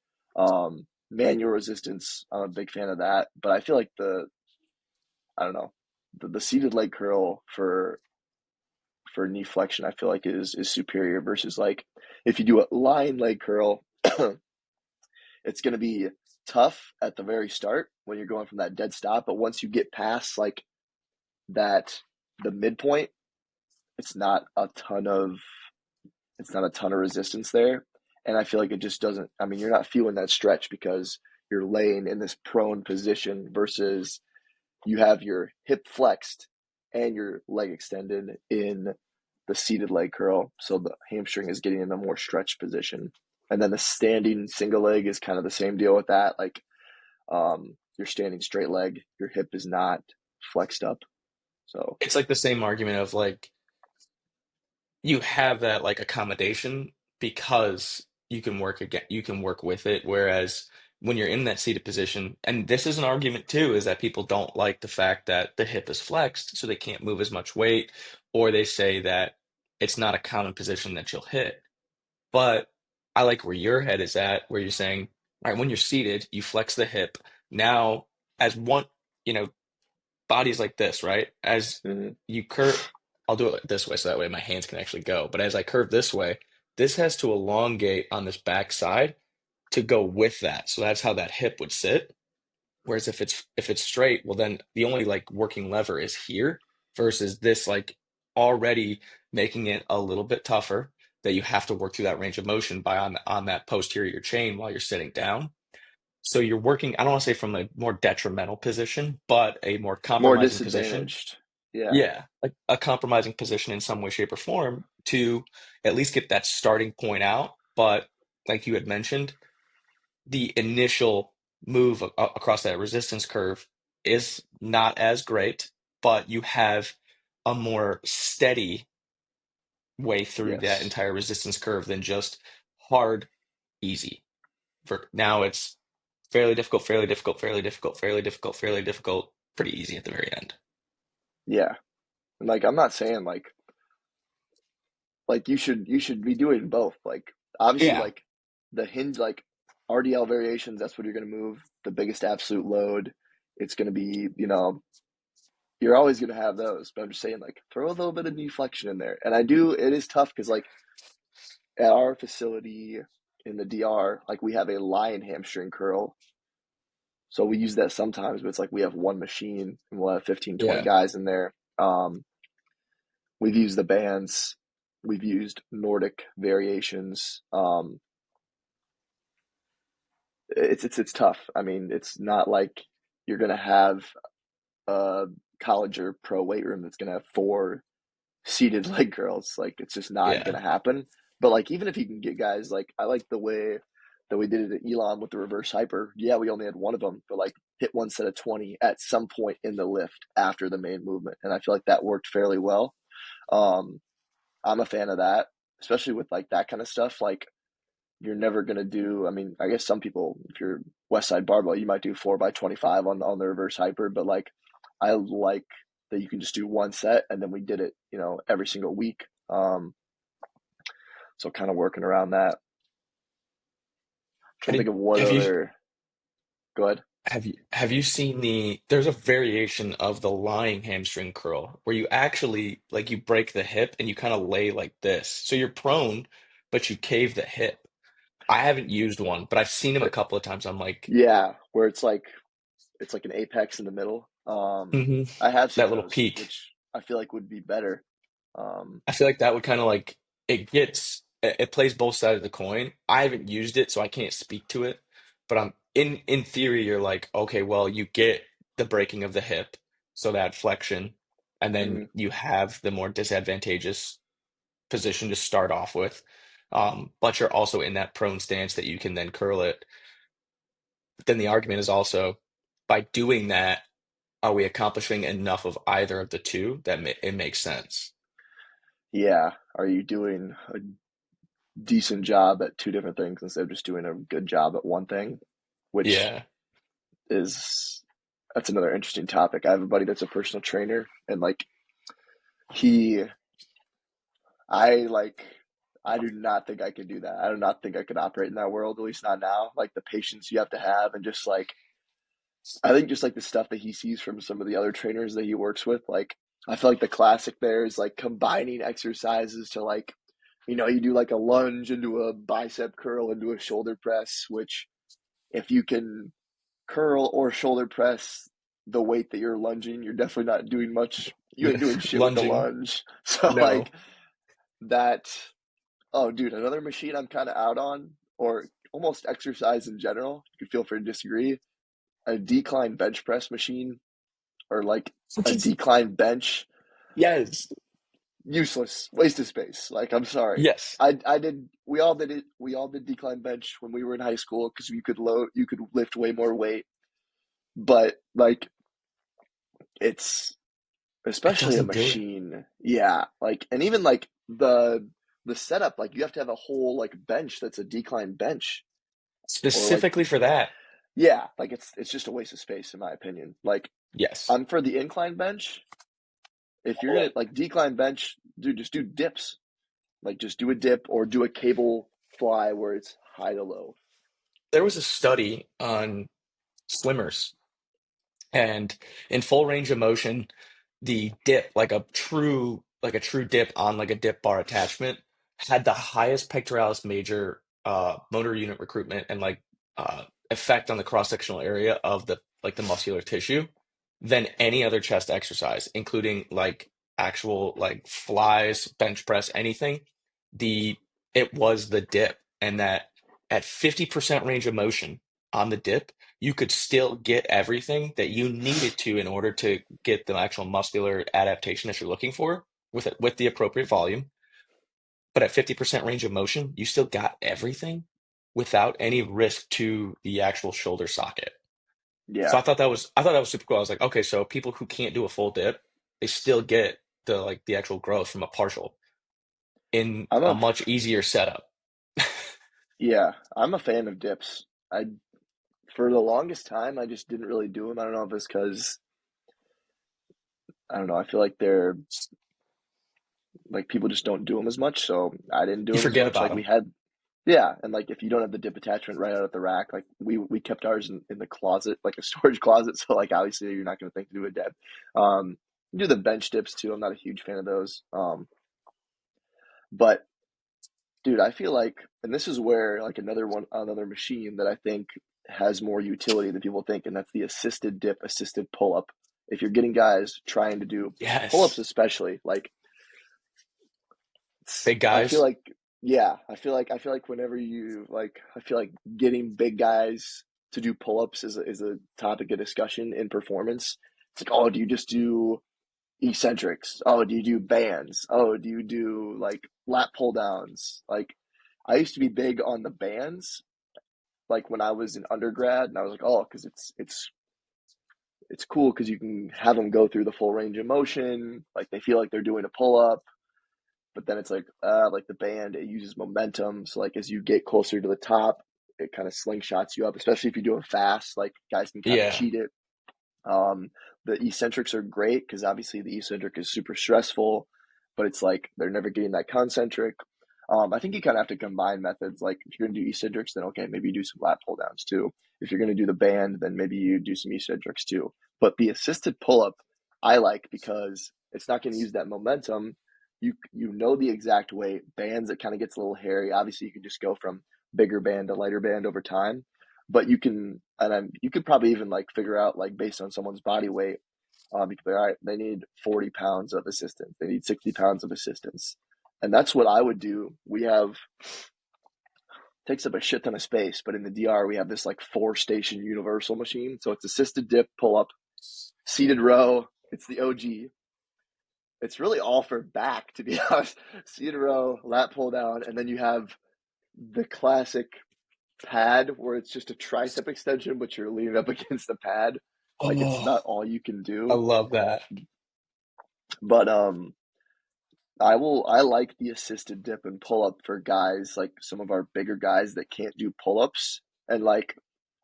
Manual resistance, I'm a big fan of that. But I feel like I don't know, the seated leg curl for knee flexion, I feel like is superior versus like if you do a lying leg curl, it's going to be tough at the very start when you're going from that dead stop, but once you get past like that the midpoint, it's not a ton of it's not a ton of resistance there, and I feel like it just doesn't. I mean, you're not feeling that stretch because you're laying in this prone position versus you have your hip flexed and your leg extended in the seated leg curl. So the hamstring is getting in a more stretched position. And then the standing single leg is kind of the same deal with that. Like you're standing straight leg, your hip is not flexed up. So It's like the same argument of like you have that like accommodation because you can work with it. Whereas when you're in that seated position, and this is an argument too, is that people don't like the fact that the hip is flexed, so they can't move as much weight, or they say that it's not a common position that you'll hit. But I like where your head is at, where you're saying, all right, when you're seated, you flex the hip. Now, as one, you know, bodies like this, right? As mm-hmm. you curve, I'll do it like this way so that way my hands can actually go. But as I curve this way, this has to elongate on this back side to go with that. So that's how that hip would sit. Whereas if it's straight, well then the only like working lever is here versus this like already making it a little bit tougher that you have to work through that range of motion by on that posterior chain while you're sitting down. So you're working, I don't want to say from a more detrimental position, but a more More compromising position. disadvantaged. Yeah. Yeah, like a compromising position in some way, shape, or form to at least get that starting point out. But like you had mentioned, the initial move across that resistance curve is not as great, but you have a more steady way through that Yes. entire resistance curve than just hard, easy. For now, it's fairly difficult, fairly difficult, fairly difficult, fairly difficult, fairly difficult, pretty easy at the very end. Yeah. And like I'm not saying like you should be doing both. Like obviously Yeah, like the hinge like RDL variations, that's what you're gonna move. The biggest absolute load. It's gonna be, you're always gonna have those. But I'm just saying like throw a little bit of knee flexion in there. And I do it is tough because like at our facility in the DR, like we have a lion hamstring curl. So we use that sometimes, but it's like we have one machine and we'll have 15, 20 yeah. guys in there. We've used the bands, we've used Nordic variations. It's tough. I mean, it's not like you're gonna have a college or pro weight room that's gonna have four seated leg curls. Like it's just not Yeah. gonna happen. But like even if you can get guys like I like the way that we did it at Elon with the reverse hyper. Yeah, we only had one of them, but like hit one set of 20 at some point in the lift after the main movement, and I feel like that worked fairly well. Um, I'm a fan of that, especially with like that kind of stuff. Like you're never gonna do. I mean, I guess some people, if you're West Side Barbell, you might do 4x25 on the reverse hyper, but like I like that you can just do one set, and then we did it, every single week. So kind of working around that. Trying to think And of what have you other. Go ahead. have you seen there's a variation of the lying hamstring curl where you actually like you break the hip and you kind of lay like this. So you're prone, but you cave the hip. I haven't used one, but I've seen him a couple of times. I'm like, Yeah, where it's like an apex in the middle. hmm I have seen that little those, peak. which I feel like would be better. Um, I feel like that would kind of like it plays both sides of the coin. I haven't used it, so I can't speak to it. But I'm in theory, you're like, okay, well, you get the breaking of the hip, so that flexion, and then mhm. you have the more disadvantageous position to start off with. But you're also in that prone stance that you can then curl it. But then the argument is also by doing that, are we accomplishing enough of either of the two that it makes sense? Yeah, are you doing a decent job at two different things instead of just doing a good job at one thing? Which Yeah. is that's another interesting topic. I have a buddy that's a personal trainer, and like he, I like, I do not think I could do that. I do not think I could operate in that world, at least not now. Like the patience you have to have, and just like I think just like the stuff that he sees from some of the other trainers that he works with, like I feel like the classic there is like combining exercises to like, you do like a lunge into a bicep curl into a shoulder press, which if you can curl or shoulder press the weight that you're lunging, you're definitely not doing much. You ain't doing shit with the Lunging. lunge. So No. like that. Oh, dude, another machine I'm kind of out on, or almost exercise in general. You can feel free to disagree. A decline bench press machine, or like Which a is decline bench, yes. useless, waste of space. Like I'm sorry. Yes. I did. We all did it. We all did decline bench when we were in high school because you could lift way more weight. But like it's It especially a doesn't do it. machine. Yeah, like and even like the setup, like you have to have a whole like bench that's a decline bench, or like Specifically for that. yeah, like it's just a waste of space in my opinion. Like Yes. I'm for the incline bench. If you're All gonna right. like decline bench, dude, just do dips. Like just do a dip or do a cable fly where it's high to low. There was a study on swimmers, and in full range of motion, the dip, like a true dip on like a dip bar attachment, had the highest pectoralis major motor unit recruitment and like effect on the cross-sectional area of the muscular tissue than any other chest exercise, including like actual like flies, bench press, anything. The it was the dip, and that at 50% range of motion. on the dip, you could still get everything that you needed to in order to get the actual muscular adaptation that you're looking for with the appropriate volume. But at 50% range of motion, you still got everything without any risk to the actual shoulder socket. So Yeah. I thought that was super cool. I was like, okay, so people who can't do a full dip, they still get the actual growth from a partial in I'm a a much easier setup. yeah, I'm a fan of dips. I For the longest time I just didn't really do them. I don't know if it's because I don't know. I feel like they're like people just don't do them as much, so I didn't do You them as forget much. about Like we them. had, yeah, and like if you don't have the dip attachment right out of the rack, like we kept ours in the closet, like a storage closet. So like obviously you're not going to think to do a dip. Do the bench dips too. I'm not a huge fan of those. But dude, I feel like, and this is where like another machine that I think has more utility than people think, and that's the assisted dip, assisted pull up. If you're getting guys trying to do pull ups, Yes. especially, like Big I feel guys. like, yeah, I feel like whenever you like, I feel like getting big guys to do pull ups is a topic of discussion in performance. It's like, oh, do you just do eccentrics? Oh, do you do bands? Oh, do you do like lat pull downs? Like, I used to be big on the bands, like when I was in undergrad, and I was like, oh, because it's cool because you can have them go through the full range of motion, like they feel like they're doing a pull up, but then it's like the band, it uses momentum, so like as you get closer to the top, it kind of slingshots you up, especially if you do it fast. Like guys can kind of Yeah. cheat it. um, the eccentrics are great because obviously the eccentric is super stressful, but it's like they're never getting that concentric. I think you kind of have to combine methods. Like if you're going to do eccentrics, then okay, maybe you do some lat pull downs too. If you're going to do the band, then maybe you do some eccentrics too. But the assisted pull up, I like because it's not going to use that momentum. You know the exact weight. Bands, it kind of gets a little hairy. Obviously, you can just go from bigger band to lighter band over time, but you could probably even like figure out like based on someone's body weight. You could be all right. They need 40 pounds of assistance. They need 60 pounds of assistance, and that's what I would do. We have takes up a shit ton of space, but in the DR we have this like 4 station universal machine. So it's assisted dip, pull up, seated row. It's the OG. It's really all for back, to be honest. Seated row, lat pull down, and then you have the classic pad where it's just a tricep extension, but you're leaning up against the pad. Like it's Oh, not all you can I do. love that. But I like the assisted dip and pull up for guys like some of our bigger guys that can't do pull ups. And like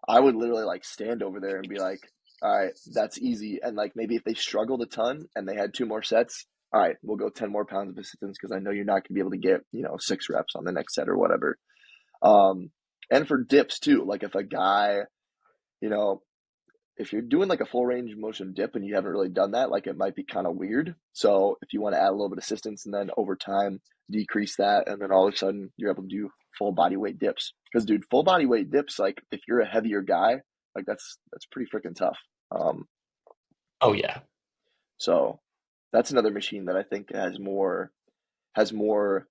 I would literally like stand over there and be like, all right, that's easy. And like maybe if they struggled a ton and they had 2 more sets, all right, we'll go 10 more pounds of assistance because I know you're not gonna be able to get, 6 reps on the next set or whatever. Um and for dips too, like if a guy, you know, if you're doing like a full range of motion dip and you haven't really done that, like it might be kind of weird. So if you want to add a little bit of assistance and then over time decrease that, and then all of a sudden you're able to do full body weight dips. Because dude, full body weight dips, like if you're a heavier guy, like that's pretty freaking tough. Um, Oh yeah. so that's another machine that I think has more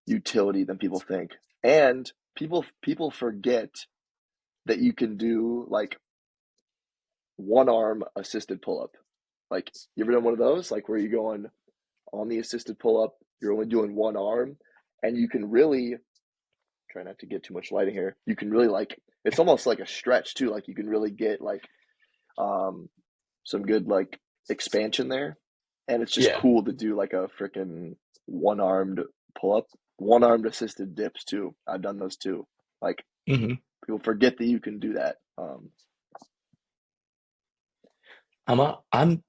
utility than people think. And people forget that you can do like one arm assisted pull up. Like, you ever done one of those? Like, where you go on the assisted pull up, you're only doing one arm, and you can really try not to get too much lighting here. You can really like, it's almost like a stretch too. Like, you can really get like um, some good like expansion there, and it's just Yeah. cool to do like a freaking one armed pull up, one armed assisted dips too. I've done those too. Like, hmm people forget that you can do that. I'm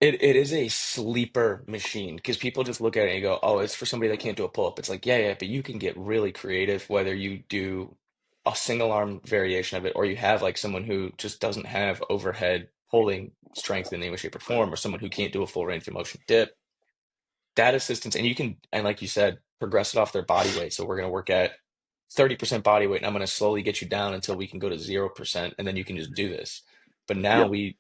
it is a sleeper machine because people just look at it and go, oh, it's for somebody that can't do a pull-up. It's like, yeah, yeah, but you can get really creative whether you do a single arm variation of it or you have like someone who just doesn't have overhead pulling strength in any way, shape, or form, or someone who can't do a full range of motion dip. That assistance, and you can, and like you said, progress it off their body weight. So we're going to work at 30% body weight, and I'm going to slowly get you down until we can go to 0%, and then you can just do this. But now Yep, you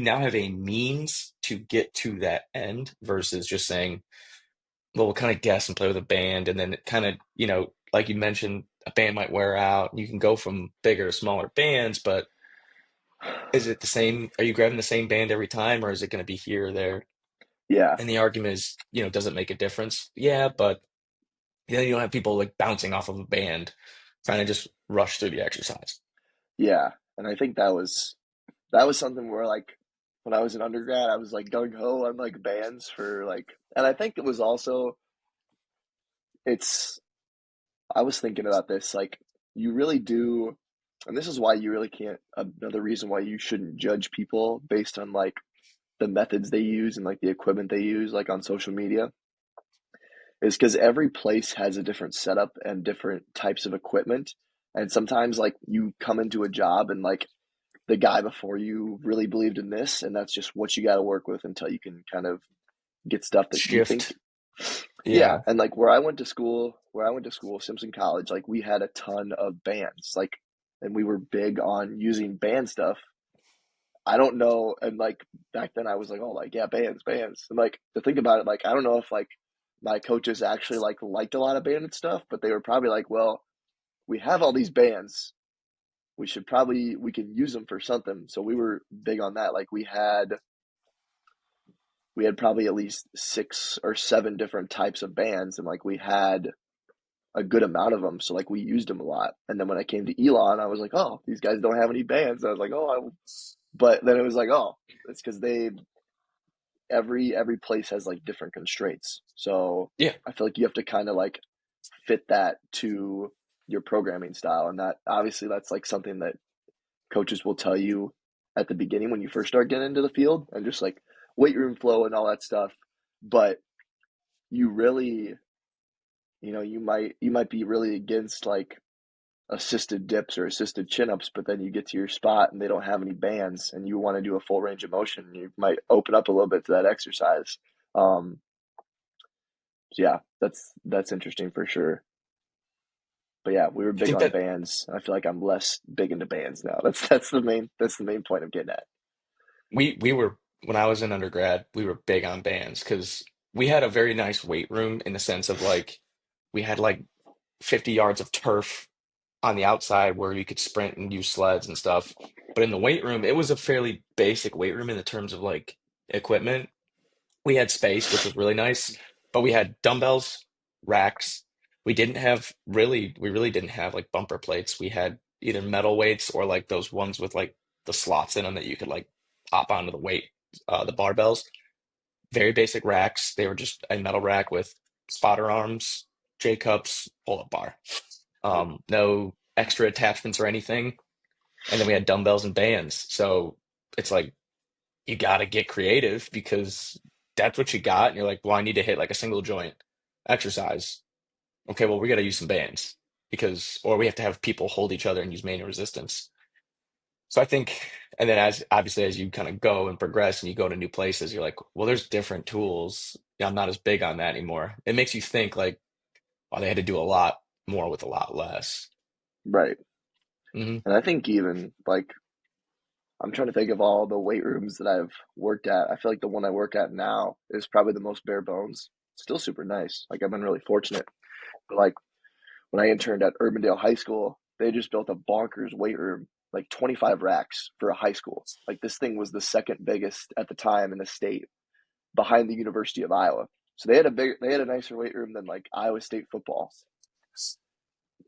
now have a means to get to that end versus just saying, well, we'll kind of guess and play with a band, and then it kind of, like you mentioned, a band might wear out. You can go from bigger to smaller bands, but is it the same? Are you grabbing the same band every time, or is it going to be here or there? Yeah, And the argument is, does it make a difference? Yeah, but then you don't have people like bouncing off of a band trying to just rush through the exercise. yeah. And I think that was something where like when I was an undergrad, I was like gung ho on like bands for like, and I think it was also it's. I was thinking about this like you really do, and this is why you really can't. Another reason why you shouldn't judge people based on like the methods they use and like the equipment they use, like on social media, is because every place has a different setup and different types of equipment. And sometimes like you come into a job and like the guy before you really believed in this, and that's just what you got to work with until you can kind of get stuff that you think. Shift. Yeah, Yeah. and like where I went to school, Simpson College, like we had a ton of bands, like, and we were big on using band stuff. I don't know, and like back then I was like, oh, like yeah, bands, and like to think about it, like I don't know if like my coaches actually like liked a lot of band and stuff, but they were probably like, well, we have all these bands, we can use them for something. So we were big on that. Like we had probably at least 6 or 7 different types of bands, and like we had a good amount of them. So like we used them a lot. And then when I came to Elon, I was like, oh, these guys don't have any bands. I was like, but then it was like, oh, it's because they every place has like different constraints. So Yeah. I feel like you have to kind of like fit that to your programming style, and that obviously that's like something that coaches will tell you at the beginning when you first start getting into the field, and just like weight room flow and all that stuff. But you really, you might be really against like assisted dips or assisted chin ups, but then you get to your spot and they don't have any bands and you want to do a full range of motion, you might open up a little bit to that exercise. Um, so yeah, that's interesting for sure. But yeah, we were I big think on that bands. I feel like I'm less big into bands now. That's the main point I'm getting at. we were when I was in undergrad, we were big on bands because we had a very nice weight room in the sense of like we had like 50 yards of turf on the outside where you could sprint and use sleds and stuff. But in the weight room, it was a fairly basic weight room in the terms of like equipment. We had space, which was really nice, but we had dumbbells, racks. We really didn't have like bumper plates. We had either metal weights or like those ones with like the slots in them that you could like pop onto the barbells. Very basic racks. They were just a metal rack with spotter arms, J cups, pull up bar. No extra attachments or anything. And then we had dumbbells and bands. So it's like you got to get creative because that's what you got. And you're like, well, I need to hit like a single joint exercise. Okay, well, we got to use some bands or we have to have people hold each other and use manual resistance. So I think, and then as obviously as you kind of go and progress and you go to new places, you're like, well, there's different tools. Yeah, I'm not as big on that anymore. It makes you think like, oh, they had to do a lot more with a lot less. Right. Hmm. And I think even like I'm trying to think of all the weight rooms that I've worked at. I feel like the one I work at now is probably the most bare bones. Still super nice. Like I've been really fortunate. But like when I interned at Urbandale High School, they just built a bonkers weight room, like 25 racks for a high school. Like this thing was the second biggest at the time in the state, behind the University of Iowa. So they had a nicer weight room than like Iowa State football.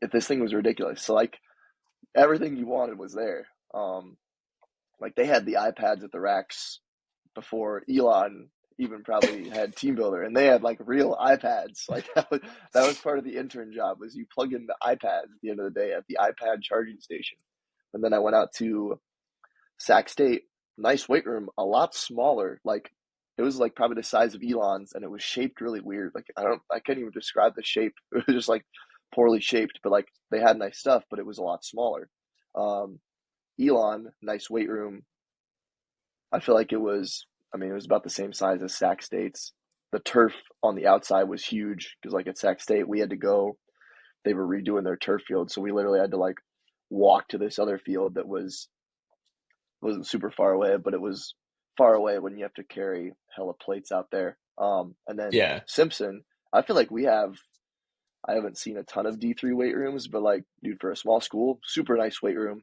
If this thing was ridiculous. So like everything you wanted was there. Like they had the iPads at the racks before Elon even probably had Team Builder, and they had like real iPads. Like that was part of the intern job, was you plug in the iPad at the end of the day at the iPad charging station. And then I went out to Sac State, nice weight room, a lot smaller. Like it was like probably the size of Elon's, and it was shaped really weird. Like I can't even describe the shape. It was just like poorly shaped, but like they had nice stuff, but it was a lot smaller. Um, Elon, nice weight room. I feel like it was about the same size as Sac State's. The turf on the outside was huge because, like, at Sac State, we had to go, they were redoing their turf field. So we literally had to, like, walk to this other field that wasn't super far away, but it was far away when you have to carry hella plates out there. And then Yeah. Simpson, I feel like we have I haven't seen a ton of D3 weight rooms, but like, dude, for a small school, super nice weight room.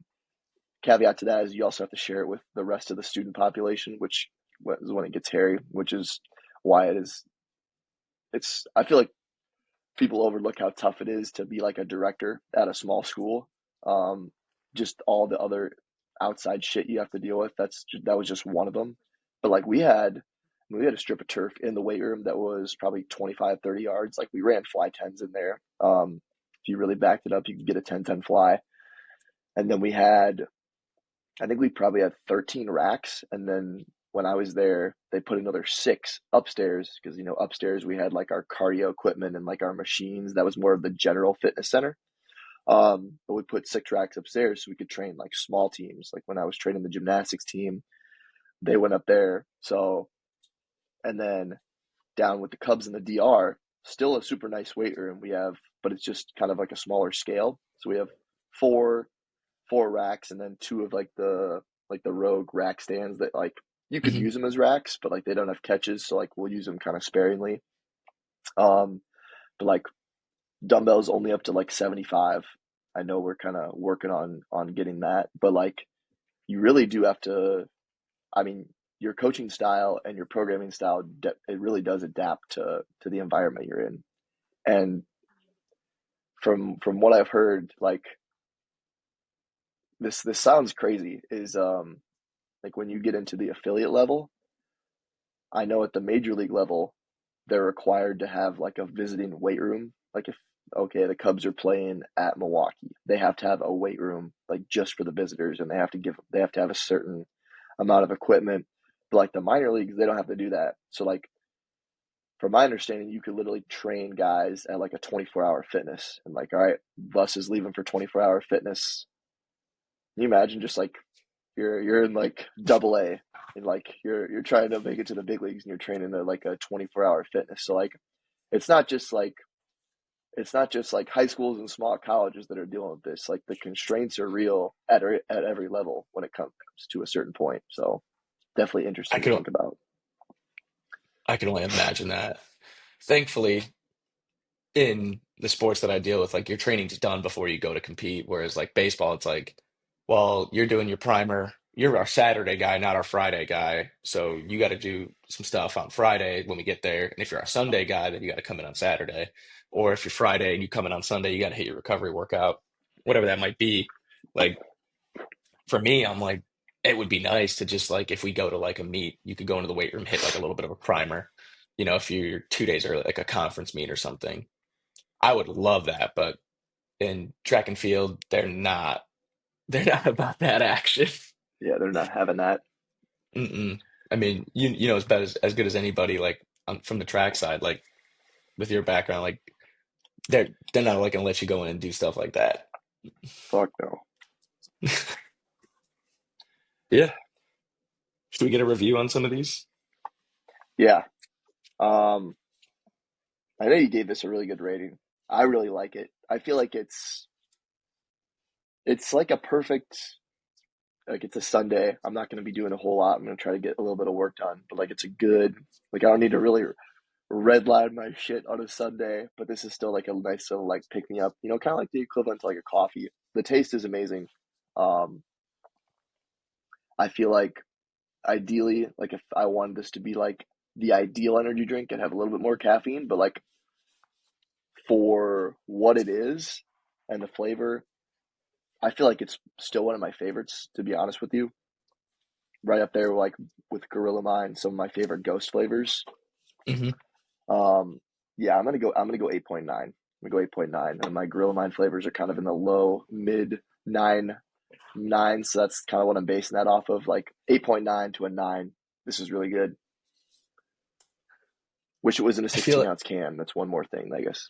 Caveat to that is you also have to share it with the rest of the student population, which is when it gets hairy, which is why it is. It's I feel like people overlook how tough it is to be like a director at a small school. Um, just all the other outside shit you have to deal with. That was just one of them. But like we had a strip of turf in the weight room that was probably 25, 30 yards. Like we ran fly tens in there. If you really backed it up, you could get a 10-10 fly. And then I think we probably had 13 racks. And then when I was there, they put another six upstairs because, upstairs we had like our cardio equipment and like our machines. That was more of the general fitness center. But we put six racks upstairs so we could train like small teams. Like when I was training the gymnastics team, they went up there. So, and then down with the Cubs in the DR, still a super nice weight room we have, but it's just kind of like a smaller scale. So we have four four racks and then two of like the rogue rack stands that like you could Hmm. use them as racks, but like they don't have catches, so like we'll use them kind of sparingly. Um, but like dumbbells only up to like 75. I know we're kind of working on getting that, but like you really do have to. I mean, your coaching style and your programming style, it really does adapt to the environment you're in. And from what I've heard, like this sounds crazy, is like when you get into the affiliate level, I know at the major league level, they're required to have like a visiting weight room. Like if okay, the Cubs are playing at Milwaukee, they have to have a weight room like just for the visitors, and they have to have a certain amount of equipment. But like the minor leagues, they don't have to do that. So like from my understanding, you could literally train guys at like a 24-hour fitness, and like all right, bus is leaving for 24-hour fitness. Can you imagine just like you're in like double A and like you're trying to make it to the big leagues and you're training at like a 24-hour fitness. So like it's not just like it's not just like high schools and small colleges that are dealing with this. Like the constraints are real at every level when it comes to a certain point. So definitely I interesting to could think about. I can only imagine that. Thankfully, in the sports that I deal with, like your training's done before you go to compete. Whereas like baseball, it's like, well, you're doing your primer. You're our Saturday guy, not our Friday guy. So you got to do some stuff on Friday when we get there. And if you're a Sunday guy, then you got to come in on Saturday. Or if you're Friday and you come in on Sunday, you got to hit your recovery workout, whatever that might be. Like for me, I'm like, it would be nice to just like if we go to like a meet, you could go into the weight room, hit like a little bit of a primer. If you're 2 days early, like a conference meet or something. I would love that, but in track and field, they're not about that action. Yeah, they're not having that. Mm-mm. I mean, you know as good as anybody, like from the track side, like with your background, like they're not like gonna let you go in and do stuff like that. Fuck no. Yeah. Should we get a review on some of these? Yeah. Um, I know you gave this a really good rating. I really like it. I feel like it's like a perfect like it's a Sunday. I'm not going to be doing a whole lot. I'm going to try to get a little bit of work done, but like it's a good like I don't need to really redline my shit on a Sunday, but this is still like a nice little like pick me up. Kind of like the equivalent to like a coffee. The taste is amazing. Um, I feel like ideally, like if I wanted this to be like the ideal energy drink, and have a little bit more caffeine, but like for what it is and the flavor, I feel like it's still one of my favorites, to be honest with you. Right up there, like with Gorilla Mine, some of my favorite ghost flavors. Hmm. Um, yeah, I'm gonna go 8.9. I'm gonna go 8.9, and my Gorilla Mine flavors are kind of in the low mid nine, so that's kind of what I'm basing that off of, like 8.9 to a 9. This is really good. Wish it was in a I feel 16-ounce can. That's one more thing, I guess.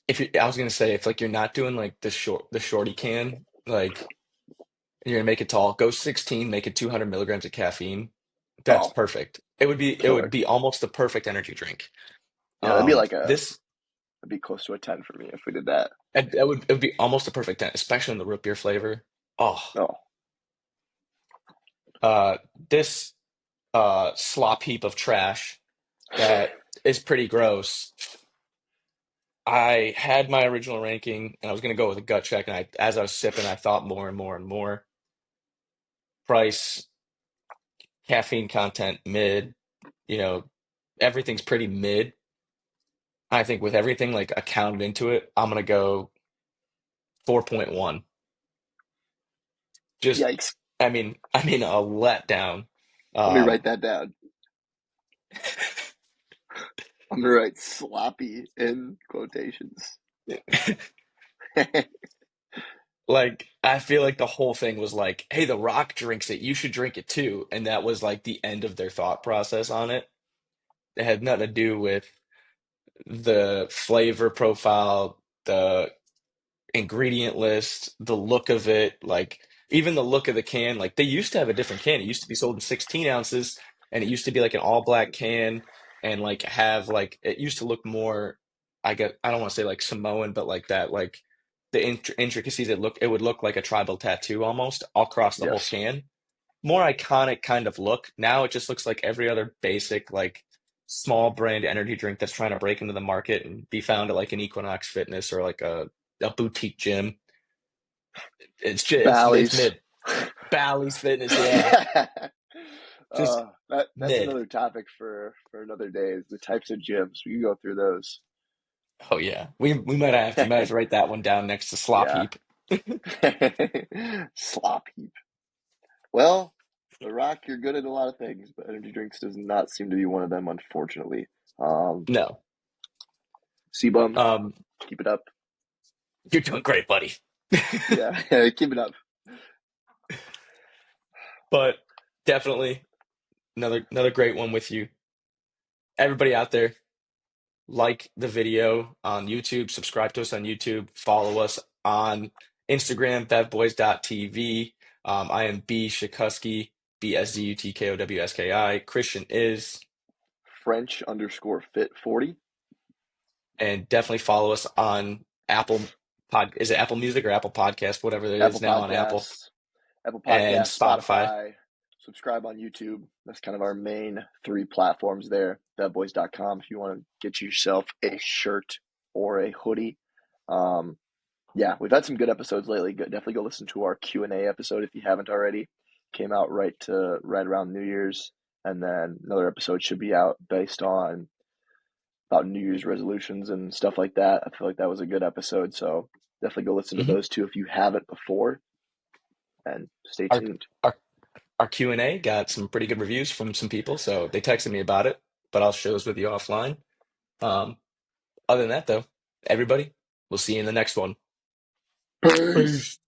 I was gonna say if like you're not doing like the shorty can, like you're gonna make it tall, go 16, make it 200 milligrams of caffeine. That's Oh, perfect. It would killer. be almost the perfect energy drink. Yeah, that'd be like This that'd be close to a 10 for me if we did that. it would be almost a perfect ten, especially in the root beer flavor. Oh, Oh, uh, this slop heap of trash that is pretty gross. I had my original ranking and I was gonna go with a gut check, and as I was sipping, I thought more and more and more. Price, caffeine content, mid, you know, everything's pretty mid. I think with everything like accounted into it, I'm gonna go 4.1. Just, Yikes. I mean, a letdown. Let me Um, write that down. I'm gonna write sloppy in quotations. like I feel like the whole thing was like, hey, The Rock drinks it, you should drink it too, and that was like the end of their thought process on it. It had nothing to do with the flavor profile, the ingredient list, the look of it, like even the look of the can. Like they used to have a different can. It used to be sold in 16 ounces, and it used to be like an all black can, and like have like it used to look more. I don't want to say like Samoan, but like that, like the intricacies. It would look like a tribal tattoo almost all across the whole Yes. can. More iconic kind of look. Now it just looks like every other basic like small brand energy drink that's trying to break into the market and be found at like an Equinox Fitness or like a boutique gym. It's Bally's. mid. Bally's Fitness, yeah. Just That's mid. another topic for another day. Is the types of gyms we can go through those. Oh yeah. We might have to write that one down next to Slop Yeah. Heap. Slop heap. Well, The Rock, you're good at a lot of things, but energy drinks does not seem to be one of them, unfortunately. No. C-Bum, Um, keep it up. you're doing great, buddy. Yeah, keep it up. But definitely another great one with you. Everybody out there, like the video on YouTube, subscribe to us on YouTube, follow us on Instagram, bevboys.tv. I am B Shakuski, BSDUTKOWSKI. Christian is, French underscore fit 40. and definitely follow us on is it Apple Music or Apple Podcast, whatever it Apple is now on Apple, Podcasts, Apple and Podcasts, Spotify. Spotify. Subscribe on YouTube. That's kind of our main three platforms there. Thatboys.com if you want to get yourself a shirt or a hoodie. Um, yeah, we've had some good episodes lately. Definitely go listen to our Q&A episode if you haven't already. Came out right around New Year's, and then another episode should be out based on about New Year's resolutions and stuff like that. I feel like that was a good episode, so definitely go listen to Mhm. those two if you haven't before, and stay Our, tuned. our our Q&A got some pretty good reviews from some people, so they texted me about it, but I'll share those with you offline. Um, Other than that, though, everybody, we'll see you in the next one. Peace. Peace.